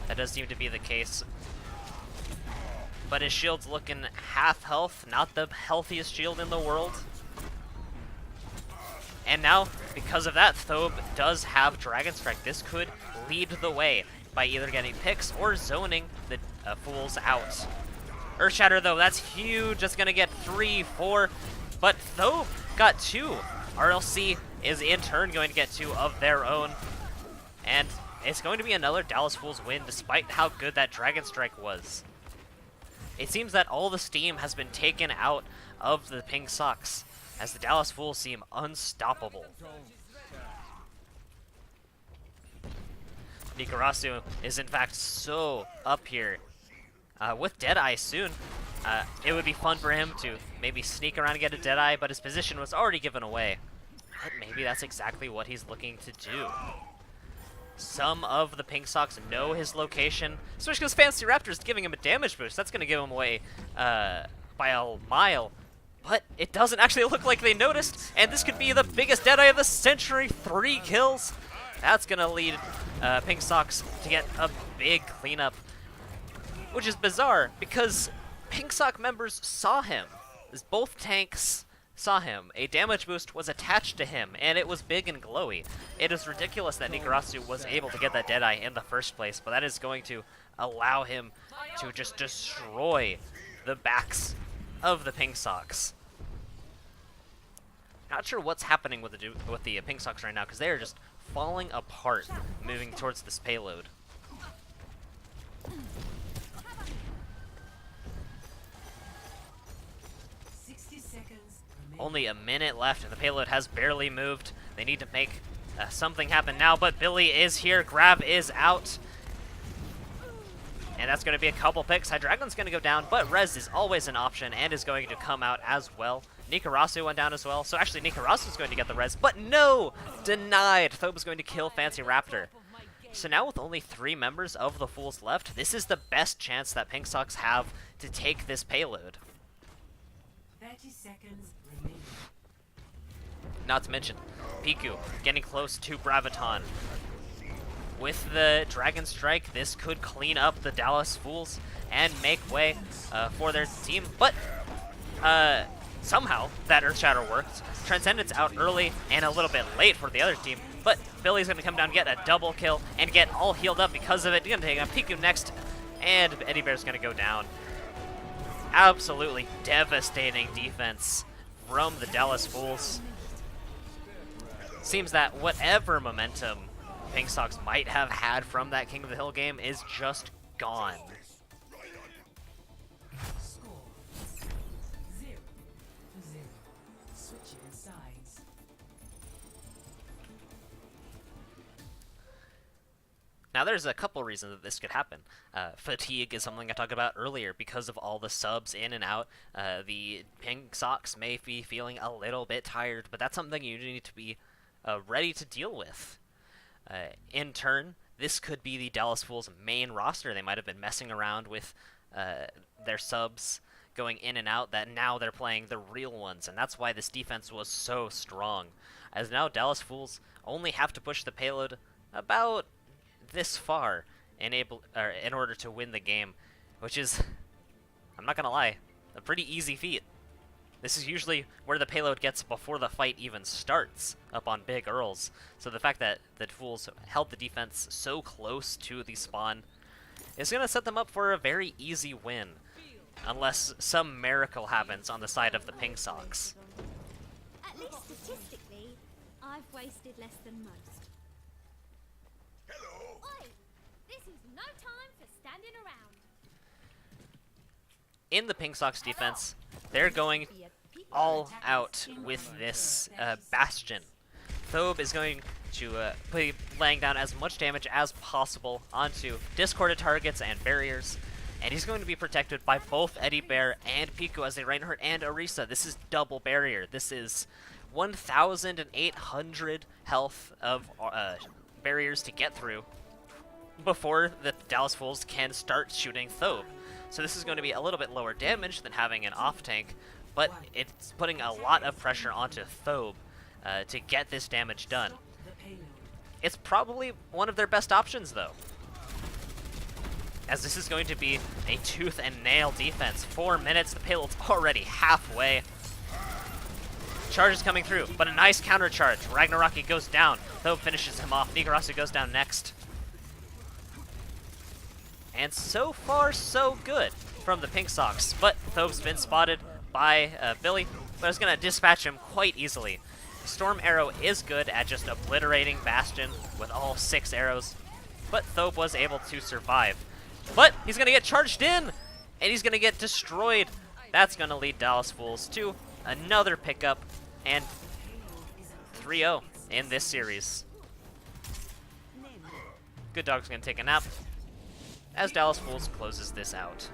That does seem to be the case. But his shield's looking half health, not the healthiest shield in the world. And now, because of that, Thobe does have Dragon Strike. This could lead the way by either getting picks or zoning the Fools out. Earth Shatter, though, that's huge. That's going to get 3, 4. But Thobe got 2. RLC is in turn going to get 2 of their own. And it's going to be another Dallas Fools win, despite how good that Dragon Strike was. It seems that all the steam has been taken out of the Pingsocks, as the Dallas Fools seem unstoppable. Nikarasu is in fact so up here. With Deadeye soon, it would be fun for him to maybe sneak around and get a Deadeye, but his position was already given away. But maybe that's exactly what he's looking to do. Some of the Pingsocks know his location, especially because Fancy Raptor is giving him a damage boost. That's going to give him away by a mile. But it doesn't actually look like they noticed, and this could be the biggest Deadeye of the century. 3 kills. That's going to lead Pingsocks to get a big cleanup, which is bizarre because Pingsock members saw him. Both tanks saw him. A damage boost was attached to him, and it was big and glowy. It is ridiculous that Nikarasu was able to get that Deadeye in the first place, but that is going to allow him to just destroy the backs of the Pingsocks. Not sure what's happening with the Pingsocks right now, because they are just falling apart, moving towards this payload. Only a minute left, and the payload has barely moved. They need to make something happen now, but Billy is here. Grab is out. And that's going to be a couple picks. Hydreigon's going to go down, but Rez is always an option and is going to come out as well. Nikarasu went down as well. So actually Nikarasu is going to get the Rez, but no! Denied! Thobe is going to kill Fancy Raptor. So now with only 3 members of the Fools left, this is the best chance that Pingsocks have to take this payload. 30 seconds remaining. Not to mention, Piku getting close to Graviton. With the Dragon Strike, this could clean up the Dallas Fools and make way for their team. But somehow that Earth Shatter worked. Transcendence out early and a little bit late for the other team. But Billy's going to come down, get a double kill, and get all healed up because of it. He's going to take a Piku next, and Eddie Bear's going to go down. Absolutely devastating defense from the Dallas Fools. Seems that whatever momentum Pingsocks might have had from that King of the Hill game is just gone. Score 0-0. Switching sides. Now there's a couple reasons that this could happen. Fatigue is something I talked about earlier because of all the subs in and out. The Pingsocks may be feeling a little bit tired, but that's something you need to be ready to deal with. In turn, this could be the Dallas Fools' main roster. They might have been messing around with their subs going in and out, that now they're playing the real ones, and that's why this defense was so strong. As now Dallas Fools only have to push the payload about this far in order to win the game, which is, I'm not gonna lie, a pretty easy feat. This is usually where the payload gets before the fight even starts, up on Big Earls. So the fact that the Fools held the defense so close to the spawn is going to set them up for a very easy win, unless some miracle happens on the side of the Pingsocks. At least statistically, I've wasted less than most. Hello. Oi! This is no time for standing around. In the Pingsocks defense, they're going all out with this Bastion. Thobe is going to be laying down as much damage as possible onto discorded targets and barriers, and he's going to be protected by both Eddie Bear and Piku as they Reinhardt and Orisa. This is double barrier. This is 1,800 health of barriers to get through before the Dallas Fools can start shooting Thobe. So this is going to be a little bit lower damage than having an off-tank, but it's putting a lot of pressure onto Thobe to get this damage done. It's probably one of their best options, though, as this is going to be a tooth and nail defense. 4 minutes, the payload's already halfway. Charge is coming through, but a nice counter charge. Ragnaraki goes down. Thobe finishes him off. Nikarasu goes down next. And so far, so good from the Pingsocks. But Thobe's been spotted by Billy, but is going to dispatch him quite easily. Storm Arrow is good at just obliterating Bastion with all 6 arrows, but Thobe was able to survive. But he's going to get charged in, and he's going to get destroyed. That's going to lead Dallas Fools to another pickup and 3-0 in this series. Good Dog's going to take a nap as Dallas Fools closes this out.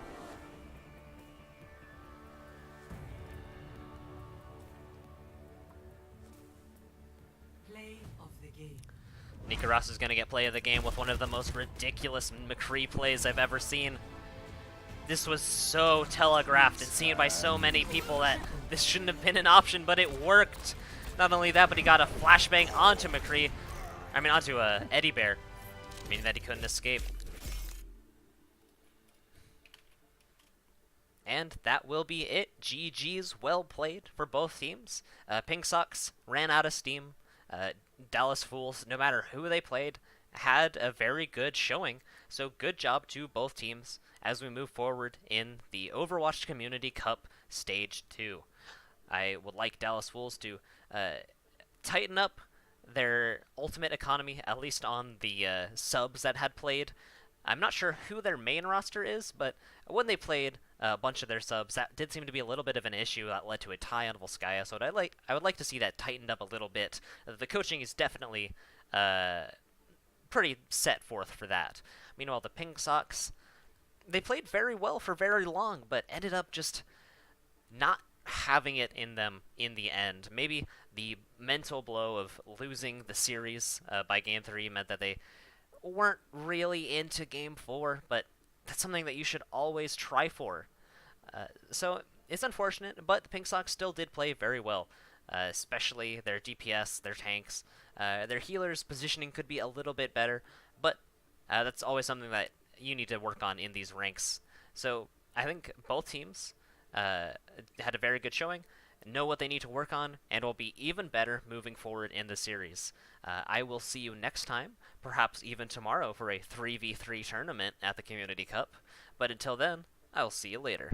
Play of the game. Nikarasu is going to get play of the game with one of the most ridiculous McCree plays I've ever seen. This was so telegraphed and seen by so many people that this shouldn't have been an option, but it worked. Not only that, but he got a flashbang onto McCree. Onto Eddie Bear, meaning that he couldn't escape. And that will be it. GG's, well played for both teams. Pingsocks ran out of steam. Dallas Fools, no matter who they played, had a very good showing. So good job to both teams as we move forward in the Overwatch Community Cup Stage 2. I would like Dallas Fools to tighten up their ultimate economy, at least on the subs that had played. I'm not sure who their main roster is, but when they played a bunch of their subs, that did seem to be a little bit of an issue that led to a tie on Volskaya. So I would like to see that tightened up a little bit. The coaching is definitely pretty set forth for that. Meanwhile, the Pingsocks, they played very well for very long, but ended up just not having it in them in the end. Maybe the mental blow of losing the series by game 3 meant that they weren't really into game 4, but that's something that you should always try for. So it's unfortunate, but the Pink Sox still did play very well, especially their DPS, their tanks. Their healers' positioning could be a little bit better, but that's always something that you need to work on in these ranks. So I think both teams had a very good showing, know what they need to work on, and will be even better moving forward in the series. I will see you next time, perhaps even tomorrow, for a 3v3 tournament at the Community Cup. But until then, I'll see you later.